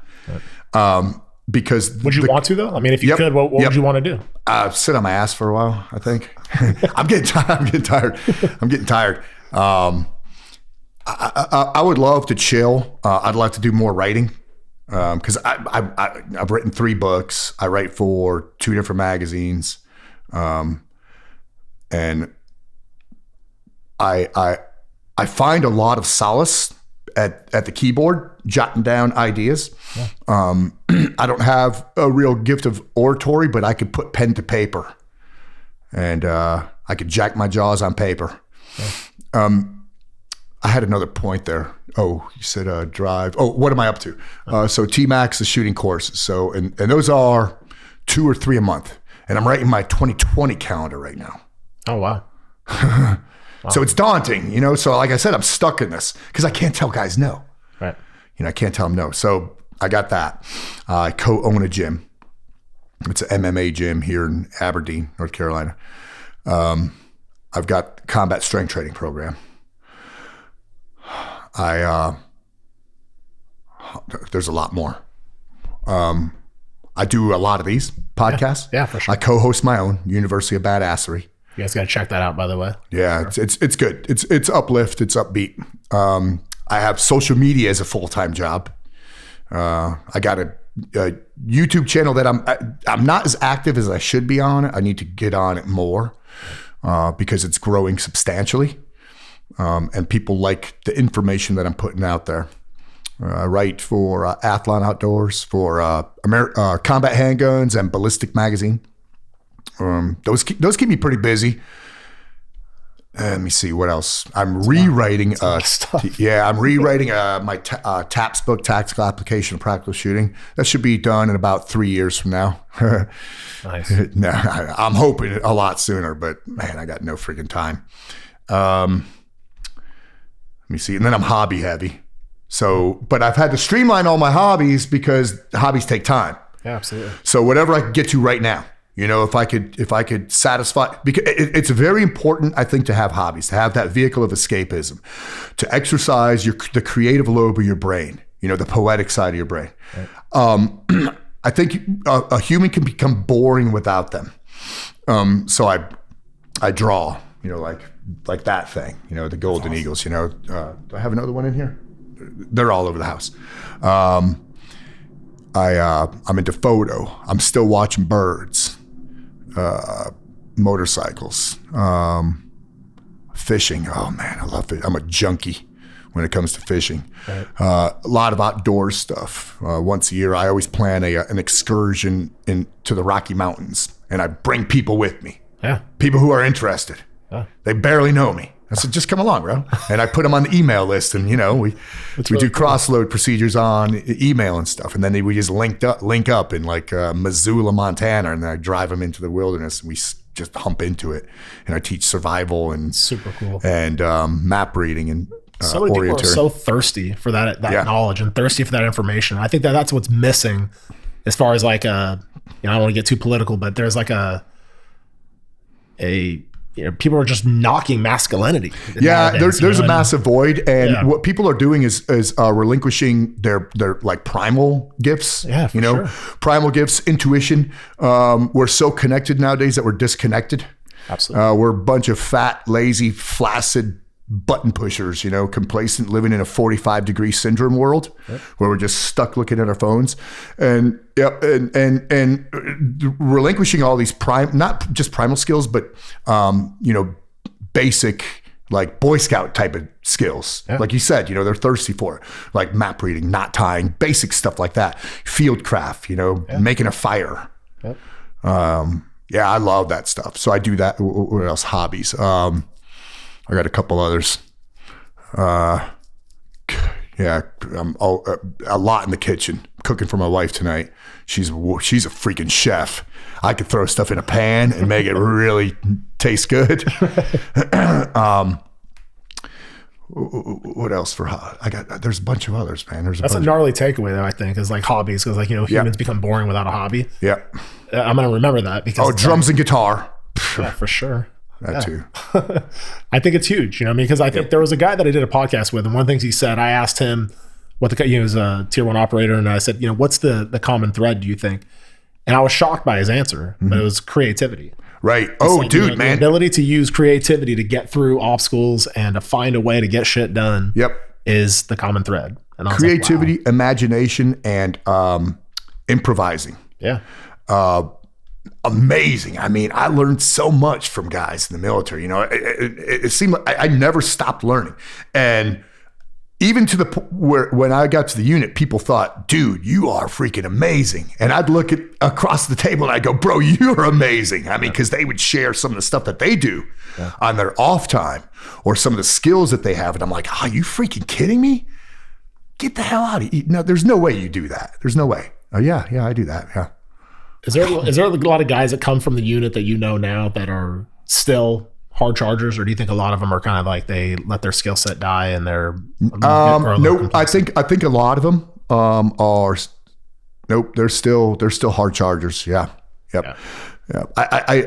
Right. Because would you want to though? I mean, if you could, what would you want to do? Sit on my ass for a while, I think. I'm getting tired. I would love to chill. I'd like to do more writing. Because I've written 3 books. I write for 2 different magazines, and I find a lot of solace at the keyboard, jotting down ideas. Yeah. I don't have a real gift of oratory, but I could put pen to paper, and I could jack my jaws on paper. Yeah. I had another point there. Oh, you said drive. Oh, what am I up to? So Tmacs is shooting courses. So, and those are 2 or 3 a month. And I'm writing my 2020 calendar right now. Oh, wow. So it's daunting, So like I said, I'm stuck in this because I can't tell guys no. Right. I can't tell them no. So I got that. I co-own a gym. It's an MMA gym here in Aberdeen, North Carolina. I've got a combat strength training program. There's a lot more. I do a lot of these podcasts. Yeah, for sure. I co-host my own University of Badassery. You guys got to check that out, by the way. Yeah, sure. It's good. It's uplift. It's upbeat. I have social media as a full-time job. I got a YouTube channel that I'm not as active as I should be on. I need to get on it more because it's growing substantially. And people like the information that I'm putting out there. I write for Athlon Outdoors, for Combat Handguns and Ballistic Magazine. Those keep me pretty busy. Let me see what else. I'm rewriting. I'm rewriting my TAPS book, Tactical Application of Practical Shooting. That should be done in about 3 years from now. Nice. No, I'm hoping a lot sooner, but man, I got no freaking time. Let me see. And then I'm hobby heavy. So, but I've had to streamline all my hobbies because hobbies take time. Yeah, absolutely. So whatever I can get to right now, if I could satisfy, because it's very important, I think, to have hobbies, to have that vehicle of escapism, to exercise the creative lobe of your brain, the poetic side of your brain. Right. I think a human can become boring without them. So I draw. like that thing, the golden eagles, do I have another one in here? They're all over the house. I'm into photo. I'm still watching birds, motorcycles, fishing. Oh man, I love it. I'm a junkie when it comes to fishing. Right. A lot of outdoor stuff. Once a year, I always plan an excursion into the Rocky Mountains, and I bring people with me. Yeah. People who are interested. They barely know me. I said, just come along, bro. And I put them on the email list, and we do cross-load procedures on email and stuff, and then we just link up in like Missoula, Montana, and then I drive them into the wilderness, and we just hump into it. And I teach survival and super cool and map reading and so many people are so thirsty for that knowledge and thirsty for that information. I think that's what's missing, as far as like I don't want to get too political, but there's like people are just knocking masculinity. Yeah, there's a massive void, and what people are doing is relinquishing their like primal gifts. Yeah, for sure. Primal gifts, intuition. We're so connected nowadays that we're disconnected. Absolutely. We're a bunch of fat, lazy, flaccid button pushers, complacent, living in a 45-degree syndrome world, where we're just stuck looking at our phones, and relinquishing all these not just primal skills, but basic like Boy Scout type of skills. Like you said, they're thirsty for it, like map reading, knot tying, basic stuff like that, field craft, making a fire. I love that stuff. So I do that. What else? Hobbies. I got a couple others. I'm a lot in the kitchen, cooking for my wife tonight. She's a freaking chef. I could throw stuff in a pan and make it really taste good. What else there's a bunch of others, man. That's a gnarly takeaway though, I think, is like hobbies, because like, humans become boring without a hobby. Yeah. I'm going to remember that because drums and guitar. Yeah, for sure. That too. I think it's huge, because I think there was a guy that I did a podcast with, and one of the things he said, I asked him what he was a tier 1 operator, and I said, what's the common thread, do you think? And I was shocked by his answer, but it was creativity. Right. Man. The ability to use creativity to get through obstacles and to find a way to get shit done. Is the common thread. And creativity, imagination, and improvising. Yeah. Amazing. I mean, I learned so much from guys in the military. It seemed like I never stopped learning. And even to the point where when I got to the unit, people thought, dude, you are freaking amazing. And I'd look across the table and I'd go, bro, you're amazing. I mean, because they would share some of the stuff that they do on their off time or some of the skills that they have. And I'm like, are you freaking kidding me? Get the hell out of here. No, there's no way you do that. There's no way. Oh, yeah, I do that. Yeah. Is there a lot of guys that come from the unit that now that are still hard chargers, or do you think a lot of them are kind of like they let their skill set die and they're nope? I think a lot of them are nope. They're still hard chargers. Yeah. Yep. Yeah. I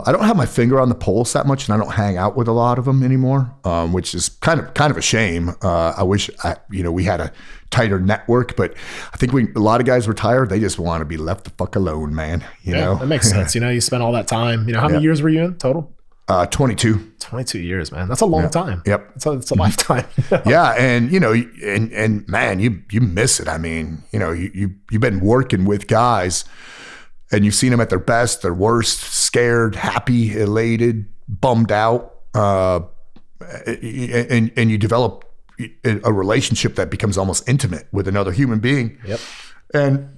don't have my finger on the pulse that much, and I don't hang out with a lot of them anymore, which is kind of a shame. I wish we had a tighter network, but I think a lot of guys retire. They just want to be left the fuck alone, man. You know, that makes sense. You spend all that time. How many years were you in total? 22. 22 years, man. That's a long time. Yep. It's a lifetime. Yeah. And, and man, you miss it. I mean, you've been working with guys and you've seen them at their best, their worst, scared, happy, elated, bummed out. And you develop a relationship that becomes almost intimate with another human being. Yep. And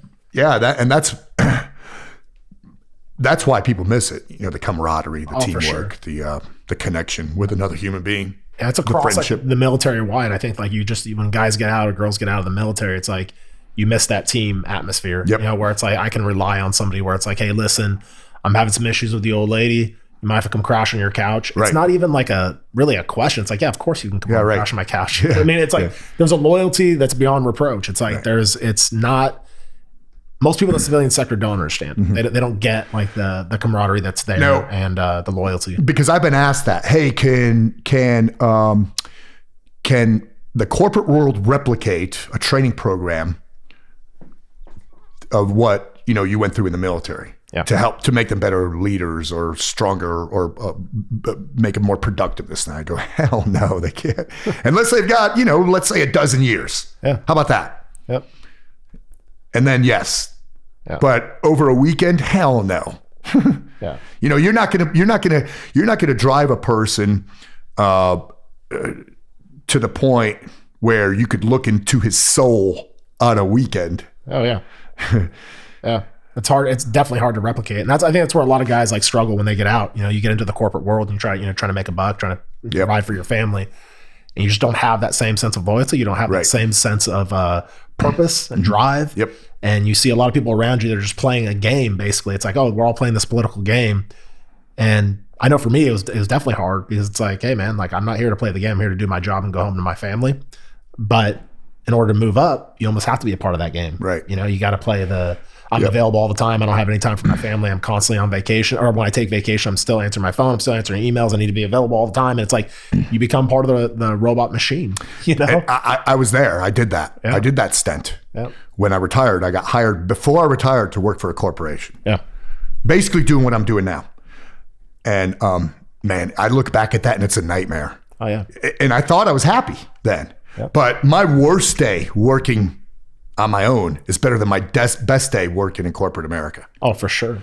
that's why people miss it. The camaraderie, the teamwork, sure. The connection with another human being. Yeah, it's across the military wide. I think when guys get out or girls get out of the military, it's like you miss that team atmosphere. Yep. Where it's like I can rely on somebody. Where it's like, hey, listen, I'm having some issues with the old lady. You might have to come crash on your couch. It's not even like really a question. It's like, yeah, of course you can come crash on my couch. Yeah. I mean, it's like there's a loyalty that's beyond reproach. It's like it's not. Most people in the civilian sector don't understand. Mm-hmm. They don't get like the camaraderie that's there and the loyalty. Because I've been asked that. Hey, can the corporate world replicate a training program of what you went through in the military? to help to make them better leaders or stronger or make them more productive this night. I go, hell no, they can't. Unless they've got, let's say a dozen years. Yeah. How about that? Yep. And then yes. Yeah. But over a weekend, hell no. Yeah. You're not gonna drive a person to the point where you could look into his soul on a weekend. Oh yeah. Yeah. It's hard. It's definitely hard to replicate. And I think that's where a lot of guys like struggle when they get out. You get into the corporate world and you trying to make a buck, trying to provide for your family. And you just don't have that same sense of loyalty. You don't have that same sense of purpose and drive. Yep. And you see a lot of people around you that are just playing a game, basically. It's like, oh, we're all playing this political game. And I know for me, it was definitely hard because it's like, hey, man, like I'm not here to play the game. I'm here to do my job and go home to my family. But in order to move up, you almost have to be a part of that game. Right. You got to play I'm available all the time. I don't have any time for my family. I'm constantly on vacation. Or when I take vacation, I'm still answering my phone. I'm still answering emails. I need to be available all the time. And it's like you become part of the robot machine. I was there. I did that. Yeah. I did that stint. Yeah. When I retired, I got hired before I retired to work for a corporation. Yeah. Basically doing what I'm doing now. And man, I look back at that and it's a nightmare. Oh yeah. And I thought I was happy then. Yep. But my worst day working on my own is better than my best day working in corporate America. Oh, for sure.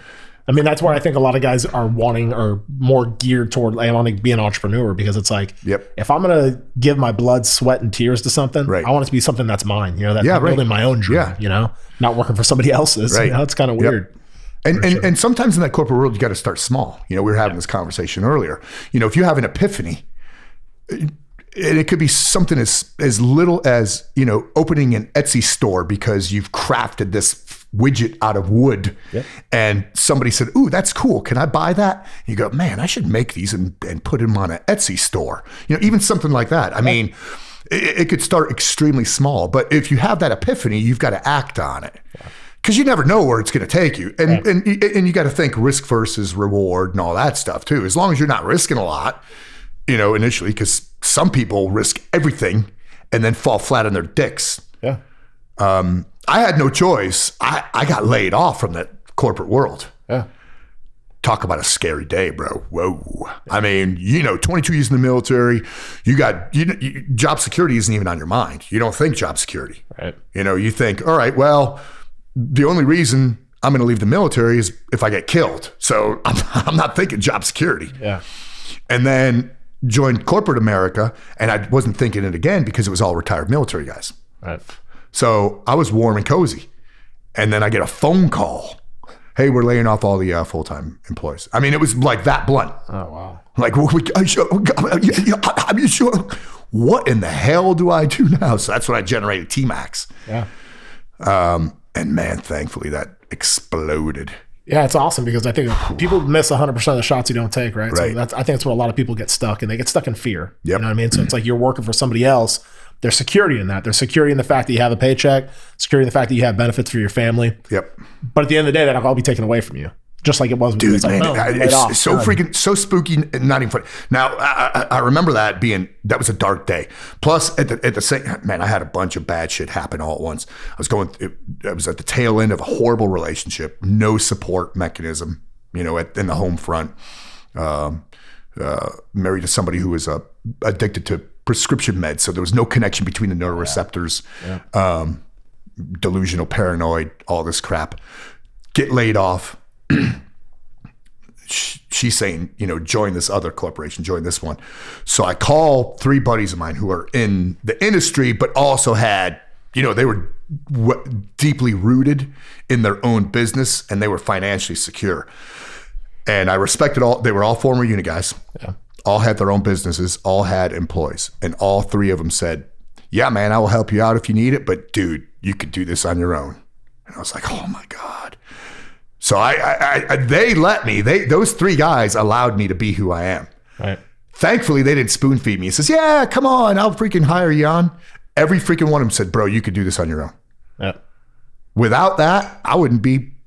I mean, that's where I think a lot of guys are wanting or more geared toward, I want to be an entrepreneur because it's like, if I'm going to give my blood, sweat, and tears to something, I want it to be something that's mine, that I'm building my own dream, not working for somebody else's. Right. It's kind of weird. And sometimes in that corporate world, you got to start small. We were having this conversation earlier. If you have an epiphany, and it could be something as little as, opening an Etsy store because you've crafted this widget out of wood and somebody said, ooh, that's cool. Can I buy that? And you go, man, I should make these and put them on an Etsy store. Even something like that. I mean, it could start extremely small, but if you have that epiphany, you've got to act on it. Because you never know where it's going to take you. And you got to think risk versus reward and all that stuff too. As long as you're not risking a lot, initially, because some people risk everything and then fall flat on their dicks. Yeah. I had no choice. I got laid off from that corporate world. Yeah. Talk about a scary day, bro. Whoa. I mean, 22 years in the military, job security isn't even on your mind. You don't think job security. Right. You think, all right, well, the only reason I'm going to leave the military is if I get killed. So I'm not thinking job security. Yeah. And then joined corporate America, and I wasn't thinking it again because it was all retired military guys. Right. So I was warm and cozy. And then I get a phone call. Hey, we're laying off all the full-time employees. I mean, it was like that blunt. Oh, wow. Like, I'm sure. What in the hell do I do now? So that's when I generated Tmacs. Yeah. And man, thankfully that exploded. Yeah, it's awesome because I think people miss 100% of the shots you don't take, right? Right. So I think that's where a lot of people get stuck, and they get stuck in fear. Yep. You know what I mean? So it's like you're working for somebody else. There's security in that. There's security in the fact that you have a paycheck, security in the fact that you have benefits for your family. Yep. But at the end of the day, that'll all be taken away from you. Just like it was with you. Dude, man, it's so freaking, so spooky and not even funny. Now, I remember that was a dark day. Plus, at the same, man, I had a bunch of bad shit happen all at once. I was at the tail end of a horrible relationship, no support mechanism, in the home front. Married to somebody who was addicted to prescription meds. So there was no connection between the neuroreceptors, delusional, paranoid, all this crap. Get laid off. She's saying, join this other corporation, join this one. So I call 3 buddies of mine who are in the industry, but also had, they were deeply rooted in their own business and they were financially secure. And I respected they were all former unit guys, all had their own businesses, all had employees. And all 3 of them said, yeah, man, I will help you out if you need it. But dude, you could do this on your own. And I was like, oh my God. So they let me, those 3 guys allowed me to be who I am. Right. Thankfully, they didn't spoon feed me. He says, yeah, come on, I'll freaking hire you on. Every freaking one of them said, bro, you could do this on your own. Yeah. Without that,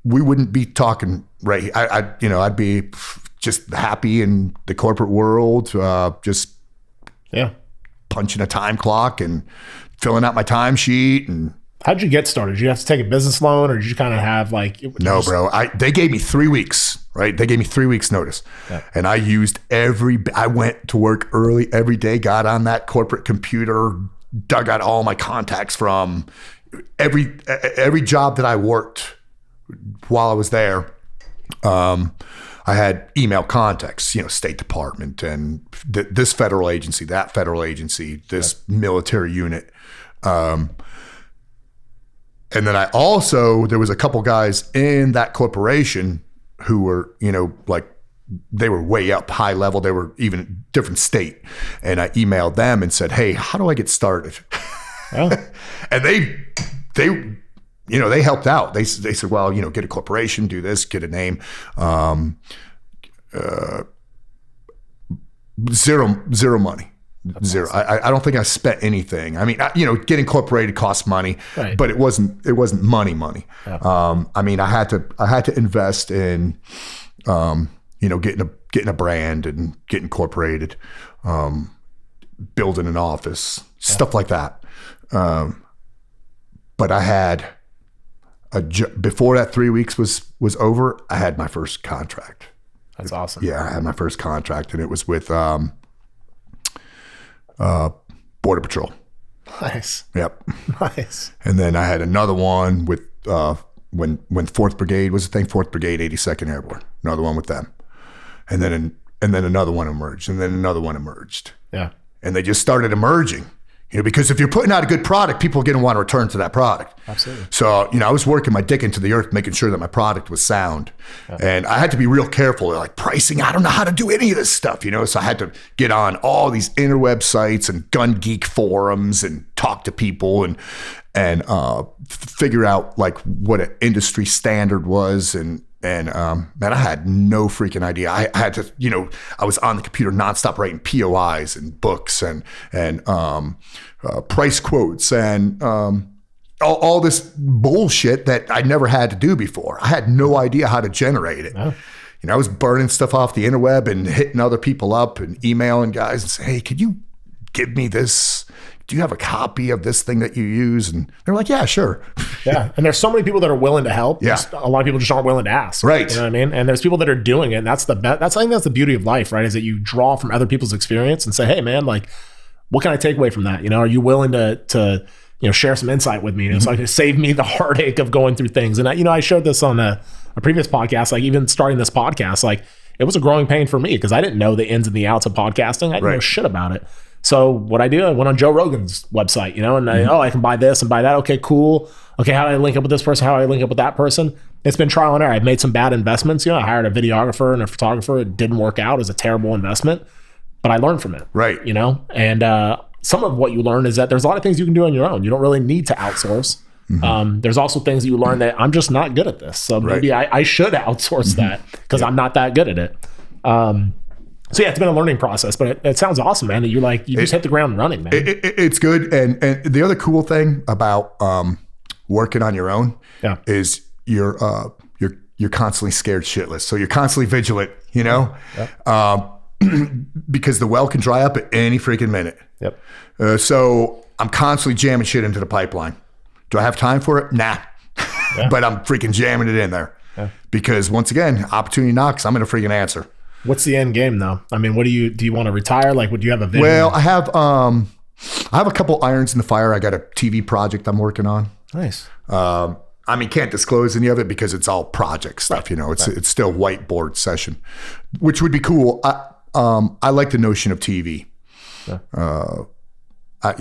we wouldn't be talking right here. I'd be just happy in the corporate world, just punching a time clock and filling out my timesheet and How'd you get started? Did you have to take a business loan, or did you kind of have like? No, bro. They gave me 3 weeks, right? They gave me 3 weeks notice. Yeah. And I used I went to work early every day, got on that corporate computer, dug out all my contacts from every job that I worked while I was there. I had email contacts, State Department and this federal agency, that federal agency, this military unit. And then there was a couple guys in that corporation who were, like they were way up high level. They were even a different state. And I emailed them and said, hey, how do I get started? Oh. And they helped out. They said, well, get a corporation, do this, get a name. Zero money. That's zero. Awesome. I don't think I spent anything. I mean, get incorporated costs money, right. But it wasn't money. Yeah. I mean, I had to invest in, getting a brand and getting incorporated, building an office, stuff like that. But I had before that 3 weeks was over, I had my first contract. That's awesome. Yeah, I had my first contract, and it was with Border Patrol. Nice. Yep. Nice. And then I had another one with when 4th Brigade was a thing, 4th Brigade, 82nd Airborne. Another one with them, and then another one emerged, and then another one emerged. Yeah. And they just started emerging. Because if you're putting out a good product, people are going to want to return to that product. Absolutely. So, I was working my dick into the earth, making sure that my product was sound. Yeah. And I had to be real careful, like pricing. I don't know how to do any of this stuff, So I had to get on all these interweb sites and gun geek forums and talk to people and figure out like what an industry standard was. And man, I had no freaking idea. I had to, I was on the computer nonstop writing POIs and books and price quotes and all this bullshit that I never had to do before. I had no idea how to generate it. Oh. I was burning stuff off the interweb and hitting other people up and emailing guys and saying, hey, could you give me this? Do you have a copy of this thing that you use? And they're like, yeah, sure. Yeah. And there's so many people that are willing to help. Yeah. A lot of people just aren't willing to ask. Right. You know what I mean? And there's people that are doing it. And I think that's the beauty of life, right? Is that you draw from other people's experience and say, hey man, like, what can I take away from that? Are you willing to share some insight with me? So I can save me the heartache of going through things. And I showed this on a previous podcast, like even starting this podcast, like it was a growing pain for me because I didn't know the ins and the outs of podcasting. I didn't know shit about it. So what I do, I went on Joe Rogan's website, and I can buy this and buy that. Okay, cool. Okay, how do I link up with this person? How do I link up with that person? It's been trial and error. I've made some bad investments. I hired a videographer and a photographer. It didn't work out. It was a terrible investment, but I learned from it. Right. And some of what you learn is that there's a lot of things you can do on your own. You don't really need to outsource. Mm-hmm. There's also things that you learn that I'm just not good at this. So maybe I should outsource that because I'm not that good at it. So yeah, it's been a learning process, but it sounds awesome, man. That you just hit the ground running, man. It's good, and the other cool thing about working on your own is you're constantly scared shitless. So you're constantly vigilant, because the well can dry up at any freaking minute. Yep. So I'm constantly jamming shit into the pipeline. Do I have time for it? Nah. Yeah. But I'm freaking jamming it in there because once again, opportunity knocks. I'm going to freaking answer. What's the end game though? I mean, do you want to retire? Like, do you have a vision? Well, I have a couple irons in the fire. I got a TV project I'm working on. Nice. Can't disclose any of it because it's all project stuff. Right. It's still whiteboard session, which would be cool. I like the notion of TV. Yeah. I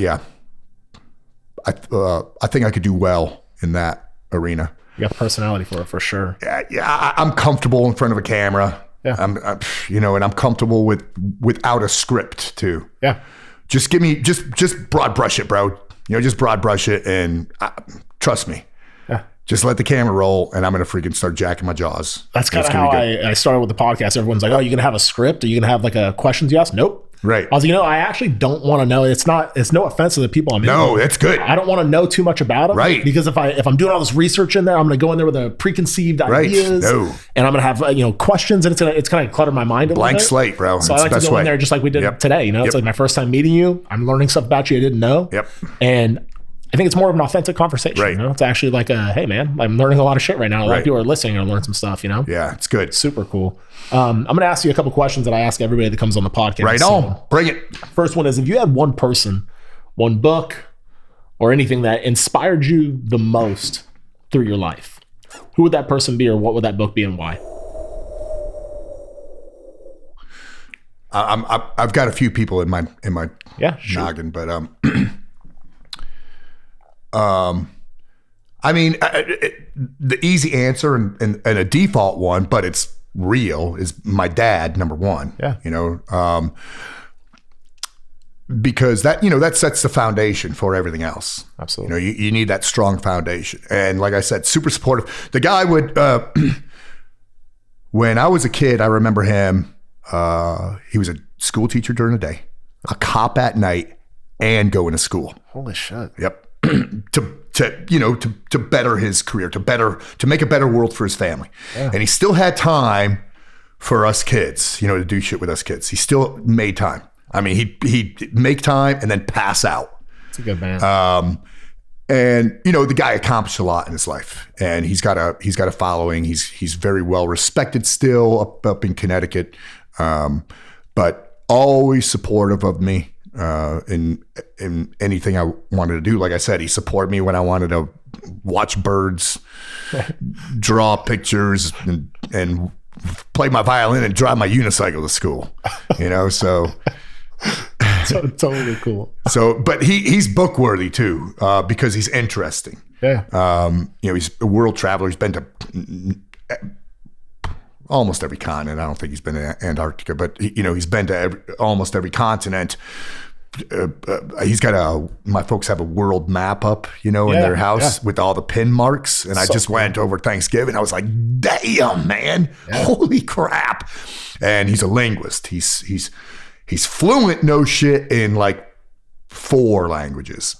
think I could do well in that arena. You got the personality for it, for sure. Yeah. I'm comfortable in front of a camera. Yeah. I'm and I'm comfortable without a script too. Yeah. Just give me, just broad brush it, bro. Just broad brush it and trust me. Yeah. Just let the camera roll and I'm going to freaking start jacking my jaws. That's kind of how I started with the podcast. Everyone's like, oh, you're going to have a script? Are you going to have like a questions you ask? Nope. Right. I was like, I actually don't want to know. It's no offense to the people I'm in. No, that's good. I don't want to know too much about them. Right. Because if I'm doing all this research in there, I'm going to go in there with a preconceived ideas. No. And I'm going to have, questions and it's going to clutter my mind a little bit. Blank slate, bro. So I like to go in there just like we did today. It's like my first time meeting you. I'm learning stuff about you I didn't know. Yep. And I think it's more of an authentic conversation. Right. You know, it's actually like hey man, I'm learning a lot of shit right now. A lot Right. of people are listening and learn some stuff. You know. Yeah, it's good. Super cool. I'm going to ask you a couple questions that I ask everybody that comes on the podcast. Right on. Bring it. First one is, if you had one person, one book, or anything that inspired you the most through your life, who would that person be, or what would that book be, and why? I've got a few people in my Sure. noggin, but I mean, the easy answer and a default one, but it's real, is my dad, number one. Yeah. You know, because that sets the foundation for everything else. Absolutely. You know, you need that strong foundation. And like I said, super supportive. The guy would, when I was a kid, I remember him, he was a school teacher during the day, a cop at night, and going to school. Holy shit. Yep. to better his career, to make a better world for his family. Yeah. And he still had time for us kids, you know, to do shit with us kids. He still made time. I mean, he'd make time and then pass out. It's a good man. And you know, the guy accomplished a lot in his life, and he's got a following. He's very well respected still up in Connecticut, but always supportive of me in anything I wanted to do. Like I said, he supported me when I wanted to watch birds, draw pictures, and play my violin and drive my unicycle to school. You know, so. Totally cool. So, but he's book worthy too, because he's interesting. Yeah. You know, he's a world traveler. He's been to almost every continent. I don't think he's been to Antarctica, but he's been to almost every continent. He's got my folks have a world map up, in their house with all the pin marks. And I just went over Thanksgiving. I was like, damn, man, holy crap. And he's a linguist. He's fluent, no shit, in like 4 languages,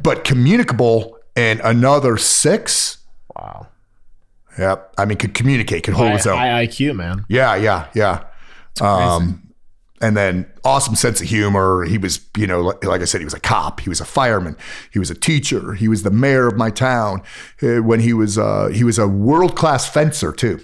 but communicable in another 6. Wow. Yep. I mean, could communicate, could hold his own. High IQ, man. Yeah. And then awesome sense of humor. He was, like I said, he was a cop. He was a fireman. He was a teacher. He was the mayor of my town. When he was a world-class fencer too.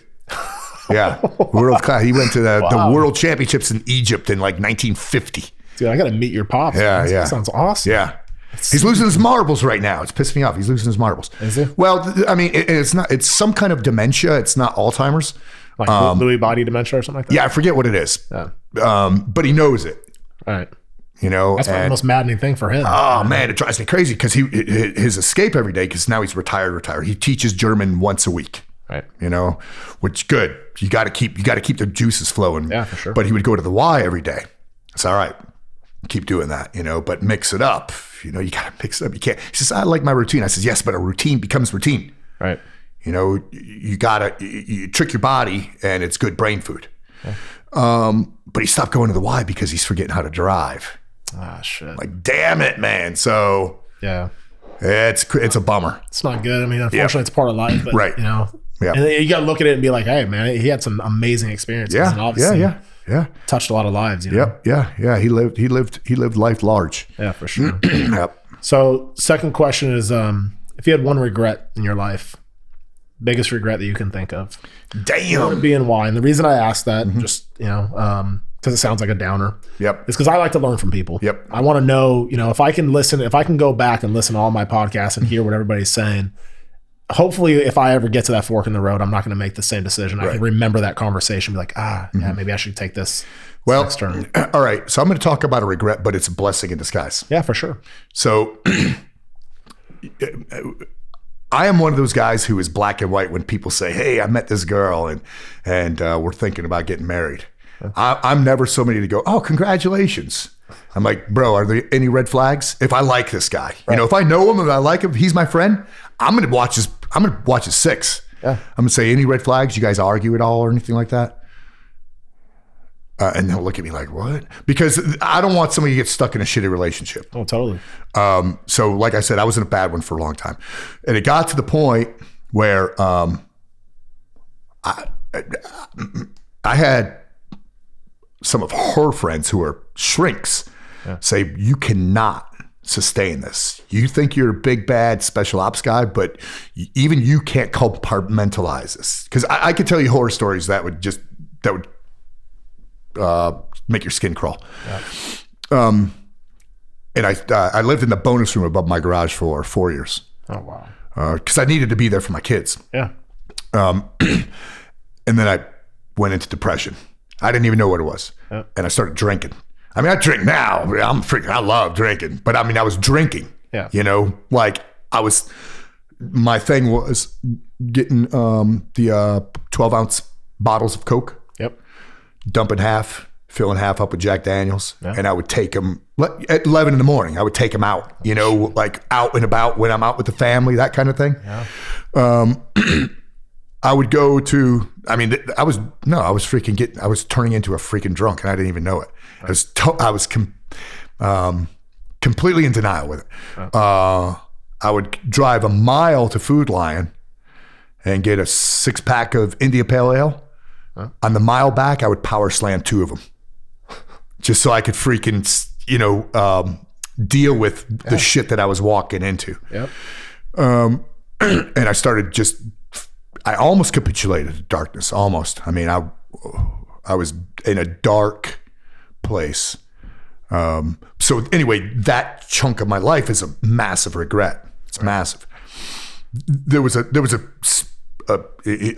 Yeah, world class. He went to the world championships in Egypt in like 1950. Dude, I got to meet your pops. Yeah. That sounds awesome. Yeah. He's losing his marbles right now. It's pissing me off. He's losing his marbles. Is he? Well, I mean, it's some kind of dementia. It's not Alzheimer's. Like Lewy body dementia or something like that? Yeah, I forget what it is. Yeah. But he knows it. Right. That's probably the most maddening thing for him. Oh, man, it drives me crazy because his escape every day, because now he's retired. He teaches German once a week. Right. Which good. You got to keep the juices flowing. Yeah, for sure. But he would go to the Y every day. It's all right. Keep doing that, but mix it up. You got to mix it up. You can't. He says, I like my routine. I says, yes, but a routine becomes routine. Right. You trick your body, and it's good brain food. Yeah. But he stopped going to the Y because he's forgetting how to drive. Ah, shit. Like, damn it, man. So yeah, it's a bummer. It's not good. I mean, unfortunately, it's part of life. But, right. Yeah. And you got to look at it and be like, hey, man, he had some amazing experiences. Yeah. And obviously Yeah. touched a lot of lives. Yep. Yeah. He lived life large. Yeah, for sure. Yep. So second question is, if you had one regret in your life, biggest regret that you can think of, damn, what would be and why? And the reason I asked that, just, because it sounds like a downer. Yep. It's because I like to learn from people. Yep. I want to know, if I can go back and listen to all my podcasts and hear what everybody's saying, hopefully if I ever get to that fork in the road, I'm not going to make the same decision. I can remember that conversation, be like, maybe I should take this next turn. All right. So I'm going to talk about a regret, but it's a blessing in disguise. Yeah, for sure. So I am one of those guys who is black and white when people say, hey, I met this girl and we're thinking about getting married. I'm never somebody to go, oh, congratulations. I'm like, bro, are there any red flags? If I like this guy, if I know him and I like him, he's my friend, I'm going to watch his 6. Yeah. I'm going to say, any red flags? You guys argue at all or anything like that? And they'll look at me like, what? Because I don't want somebody to get stuck in a shitty relationship. Oh, totally. So like I said, I was in a bad one for a long time. And it got to the point where I had some of her friends who are shrinks say, you cannot sustain this. You think you're a big bad special ops guy, but even you can't compartmentalize this. Because I could tell you horror stories that would make your skin crawl. Yeah. And I lived in the bonus room above my garage for 4 years. Oh wow! Because I needed to be there for my kids. Yeah. And then I went into depression. I didn't even know what it was, and I started drinking. I mean, I drink now. I love drinking, but I mean, I was drinking. Yeah. You know, like my thing was getting the 12-ounce bottles of Coke. Yep. Dumping half, filling half up with Jack Daniels, and I would take them at 11 in the morning. I would take them out, you know, like out and about when I'm out with the family, that kind of thing. Yeah. I would go to, I mean, I was turning into a freaking drunk and I didn't even know it. I was completely in denial with it. I would drive a mile to Food Lion and get a 6-pack of India Pale Ale. On the mile back, I would power slam 2 of them just so I could freaking, you know, deal with the shit that I was walking into. Yep. And I started I almost capitulated to darkness, almost. I mean, I was in a dark place. So anyway, that chunk of my life is a massive regret. It's massive. There was a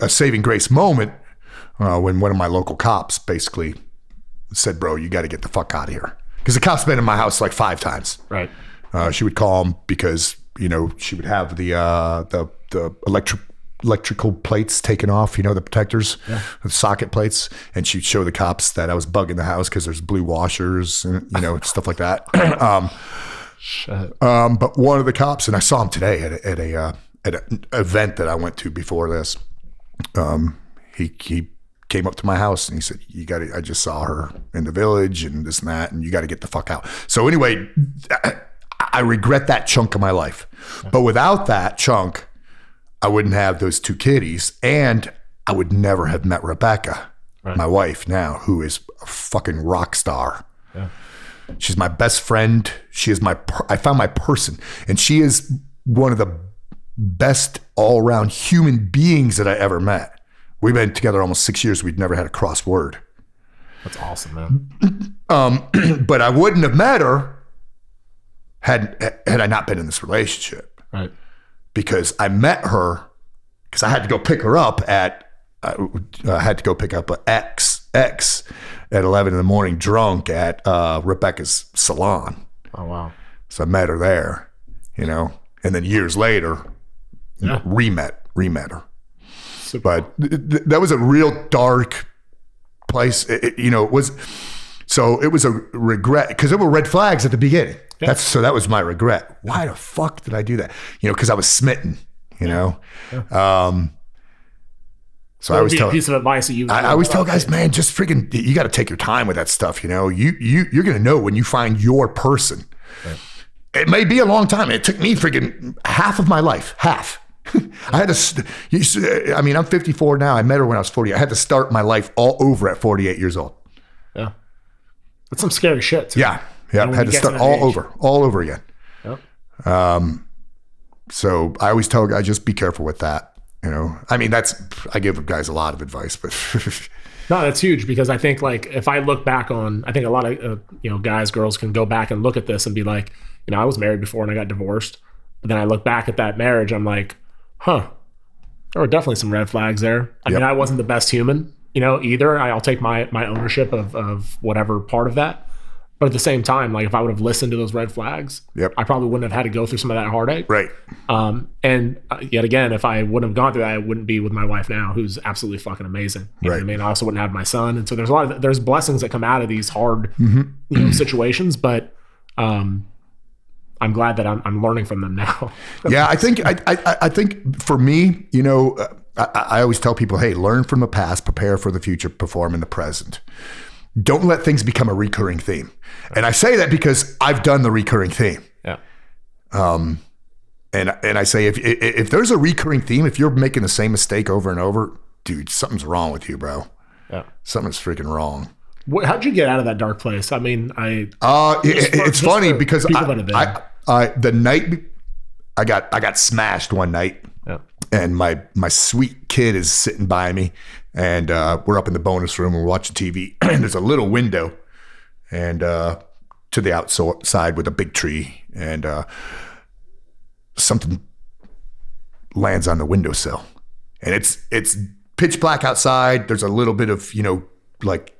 saving grace moment when one of my local cops basically said, "Bro, you got to get the fuck out of here." Because the cop's been in my house like 5 times. Right. She would call him because, you know, she would have the electrical plates taken off, you know, the protectors, the socket plates, and she'd show the cops that I was bugging the house because there's blue washers and, you know, stuff like that. But one of the cops, and I saw him today at an event that I went to before this. He came up to my house and he said, I just saw her in the village and this and that, and you got to get the fuck out. So anyway, I regret that chunk of my life, but without that chunk, I wouldn't have those 2 kitties, and I would never have met Rebecca, my wife now, who is a fucking rock star. Yeah. She's my best friend. She is I found my person, and she is one of the best all-around human beings that I ever met. We've been together almost 6 years. We'd never had a cross word. That's awesome, man. But I wouldn't have met her had I not been in this relationship. Right. Because I met her because I had to go pick her up at a ex at 11 in the morning drunk at Rebecca's salon. Oh, wow. So I met her there, you know, and then years later, re-met her. Super. But that was a real dark place. It was a regret because there were red flags at the beginning. Yeah. So that was my regret. Why the fuck did I do that? You know, because I was smitten, you know? Yeah. So I always tell, piece of advice that I always tell guys, man, just freaking, you got to take your time with that stuff. You know, you're going to know when you find your person. Right. It may be a long time. It took me freaking half of my life, half. I had to, I mean, I'm 54 now. I met her when I was 40. I had to start my life all over at 48 years old. Yeah. That's some scary shit too. Yeah. Yeah, I had to start all over again. Yep. So I always tell guys, just be careful with that. You know, I mean, I give guys a lot of advice, but no, that's huge because I think like if I look back on, I think a lot of guys, girls can go back and look at this and be like, you know, I was married before and I got divorced, but then I look back at that marriage, I'm like, there were definitely some red flags there. I mean, I wasn't the best human, you know, either. I'll take my ownership of whatever part of that. But at the same time, like if I would have listened to those red flags, I probably wouldn't have had to go through some of that heartache. Right. And yet again, if I wouldn't have gone through that, I wouldn't be with my wife now, who's absolutely fucking amazing. You know what I mean? I also wouldn't have my son. And so there's blessings that come out of these hard situations, but I'm glad that I'm learning from them now. Yeah, I think for me, you know, I always tell people, hey, learn from the past, prepare for the future, perform in the present. Don't let things become a recurring theme. And I say that because I've done the recurring theme. Yeah. And I say, if there's a recurring theme, if you're making the same mistake over and over, dude, something's wrong with you, bro. Yeah. Something's freaking wrong. How'd you get out of that dark place? I mean, it's funny because The night I got smashed one night, and my sweet kid is sitting by me, and we're up in the bonus room and we're watching TV, and there's a little window, and to the outside with a big tree, and something lands on the windowsill, and it's pitch black outside. There's a little bit of like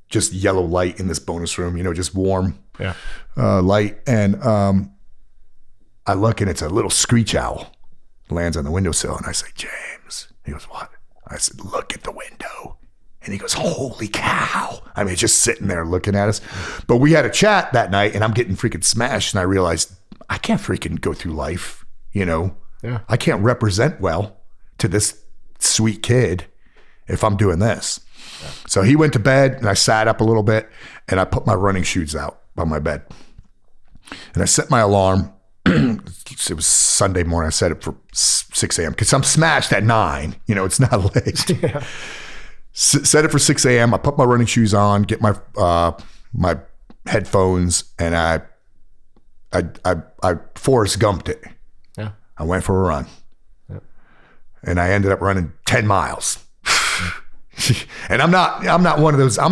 just yellow light in this bonus room, just warm light. And I look, and it's a little screech owl lands on the windowsill, and I say, James. He goes, what? I said, look at the window. And he goes, holy cow. I mean, it's just sitting there looking at us. But we had a chat that night, and I'm getting freaking smashed, and I realized I can't freaking go through life, I can't represent well to this sweet kid if I'm doing this. So he went to bed, and I sat up a little bit, and I put my running shoes out by my bed. And I set my alarm. It was Sunday morning. I set it for 6 a.m. because I'm smashed at 9. It's not late. Yeah. Set it for 6 a.m. I put my running shoes on, get my my headphones, and I Forrest Gumped it. Yeah. I went for a run. Yeah. And I ended up running 10 miles. And I'm not one of those, I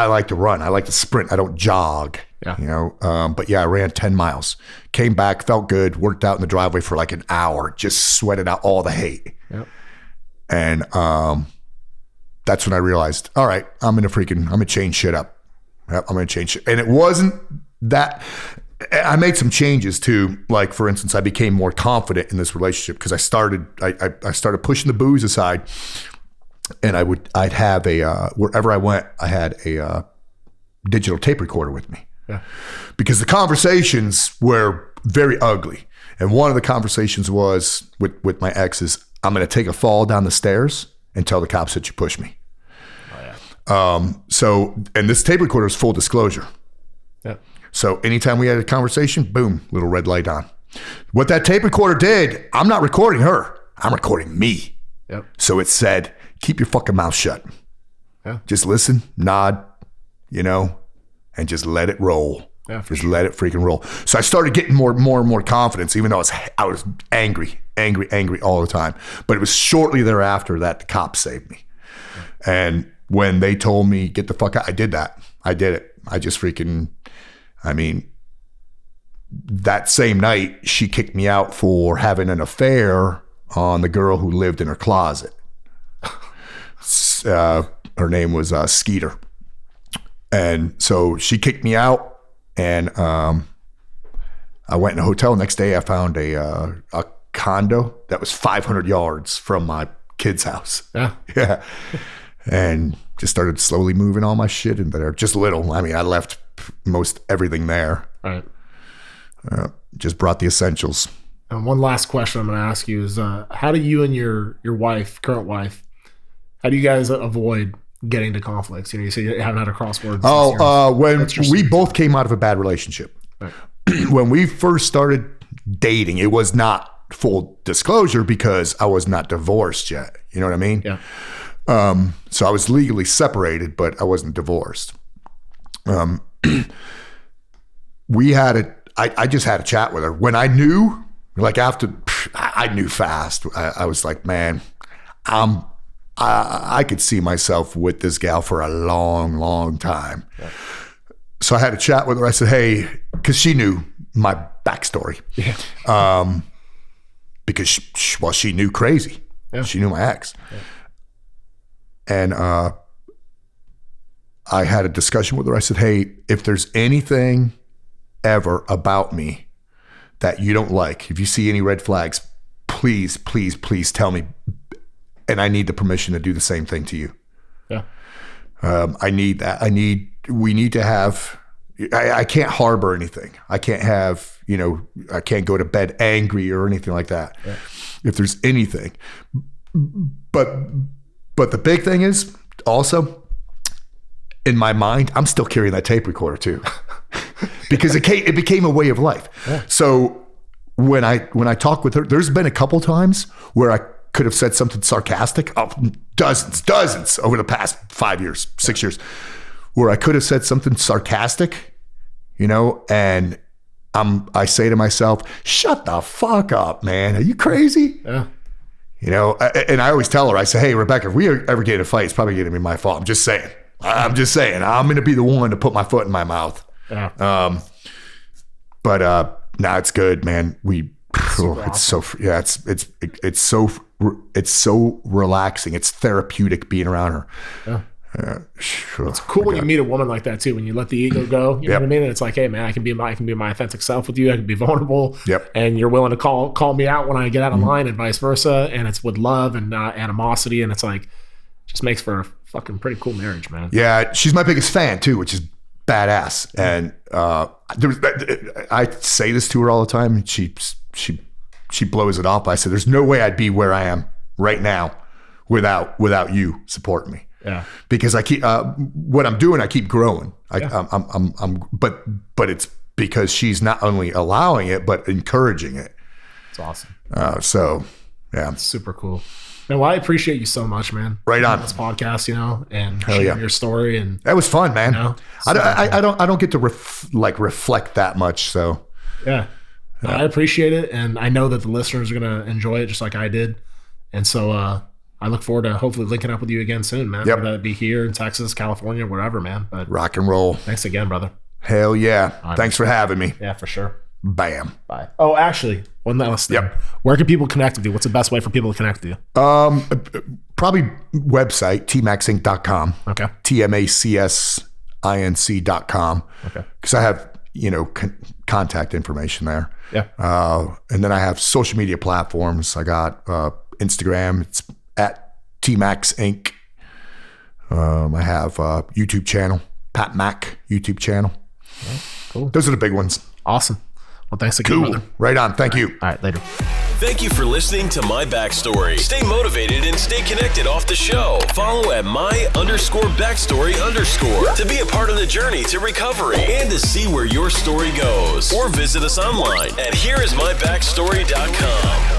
like to run. I like to sprint. I don't jog. Yeah. But yeah, I ran 10 miles, came back, felt good, worked out in the driveway for like an hour, just sweated out all the hate. Yep. And that's when I realized, all right, I'm gonna change shit up. Yep, I'm gonna change shit. And it wasn't that, I made some changes too. Like, for instance, I became more confident in this relationship because I started pushing the booze aside, and I'd have wherever I went, I had a digital tape recorder with me. Yeah. Because the conversations were very ugly. And one of the conversations was with my exes, I'm going to take a fall down the stairs and tell the cops that you pushed me. Oh, yeah. And this tape recorder is full disclosure. Yeah. So anytime we had a conversation, boom, little red light on. What that tape recorder did, I'm not recording her. I'm recording me. Yep. So it said, keep your fucking mouth shut. Yeah. Just listen, nod, and just let it roll. Yeah, just let it freaking roll. So I started getting more and more confidence, even though I was angry all the time. But it was shortly thereafter that the cops saved me. Yeah. And when they told me, get the fuck out, I did that. I did it. I just that same night, she kicked me out for having an affair on the girl who lived in her closet. Her name was Skeeter. And so she kicked me out, and I went in a hotel. Next day, I found a condo that was 500 yards from my kid's house. Yeah. Yeah. And just started slowly moving all my shit in there. Just little. I mean, I left most everything there. All right. Just brought the essentials. And one last question I'm going to ask you is, how do you and your current wife, how do you guys avoid getting to conflicts? You say you haven't had a crossword. When we both came out of a bad relationship. Right. When we first started dating, it was not full disclosure because I was not divorced yet. You know what I mean? Yeah. So I was legally separated, but I wasn't divorced. I just had a chat with her. When I knew, I knew fast. I was like, man, I could see myself with this gal for a long, long time. Yeah. So I had a chat with her. I said, hey, because she knew my backstory. Yeah. Because she knew crazy. Yeah. She knew my ex. Yeah. And I had a discussion with her. I said, hey, if there's anything ever about me that you don't like, if you see any red flags, please, please, please tell me. And I need the permission to do the same thing to you. Yeah. I need that. We need to have, I can't harbor anything. I can't have, I can't go to bed angry or anything like that. Yeah. If there's anything. But the big thing is also, in my mind, I'm still carrying that tape recorder too. Because it became a way of life. Yeah. So when I talk with her, there's been a couple times where I could have said something sarcastic, dozens over the past 5 years, 6 years, where I could have said something sarcastic, and I say to myself, shut the fuck up, man. Are you crazy? Yeah. And I always tell her, I say, hey, Rebecca, if we ever get in a fight, it's probably going to be my fault. I'm just saying. I'm going to be the one to put my foot in my mouth. Yeah. But no, it's good, man. It's so relaxing. It's therapeutic being around her. Yeah. It's cool when you meet a woman like that too. When you let the ego go, you know what I mean. And it's like, hey man, I can be my authentic self with you. I can be vulnerable. Yep. And you're willing to call me out when I get out of line, and vice versa. And it's with love and not animosity. And it's like, just makes for a fucking pretty cool marriage, man. Yeah, she's my biggest fan too, which is badass. And I say this to her all the time, and she blows it off. I said, "There's no way I'd be where I am right now without you supporting me." Yeah, because I keep what I'm doing. I keep growing. But it's because she's not only allowing it but encouraging it. It's awesome. So yeah, it's super cool. And well, I appreciate you so much, man. Right on this podcast, and sharing your story, and that was fun, man. So, I don't get to reflect that much. So yeah, I appreciate it, and I know that the listeners are gonna enjoy it just like I did, and so. I look forward to hopefully linking up with you again soon, man. Yep. Whether that be here in Texas, California, wherever, man. But rock and roll. Thanks again, brother. Hell yeah. Thanks for having me. Yeah, for sure. Bam. Bye. Oh, actually, one last thing. Yep. Where can people connect with you? What's the best way for people to connect with you? Probably website, tmacsinc.com. Okay. tmacsinc.com. Okay. Because I have, contact information there. Yeah. And then I have social media platforms. I got Instagram. It's at Tmacs Inc. I have a YouTube channel, Pat Mac YouTube channel. Okay, cool. Those are the big ones. Awesome. Well, thanks again, brother. Right on. Thank you. All right, later. Thank you for listening to My Backstory. Stay motivated and stay connected off the show. Follow at my_backstory_ to be a part of the journey to recovery and to see where your story goes. Or visit us online at hereismybackstory.com.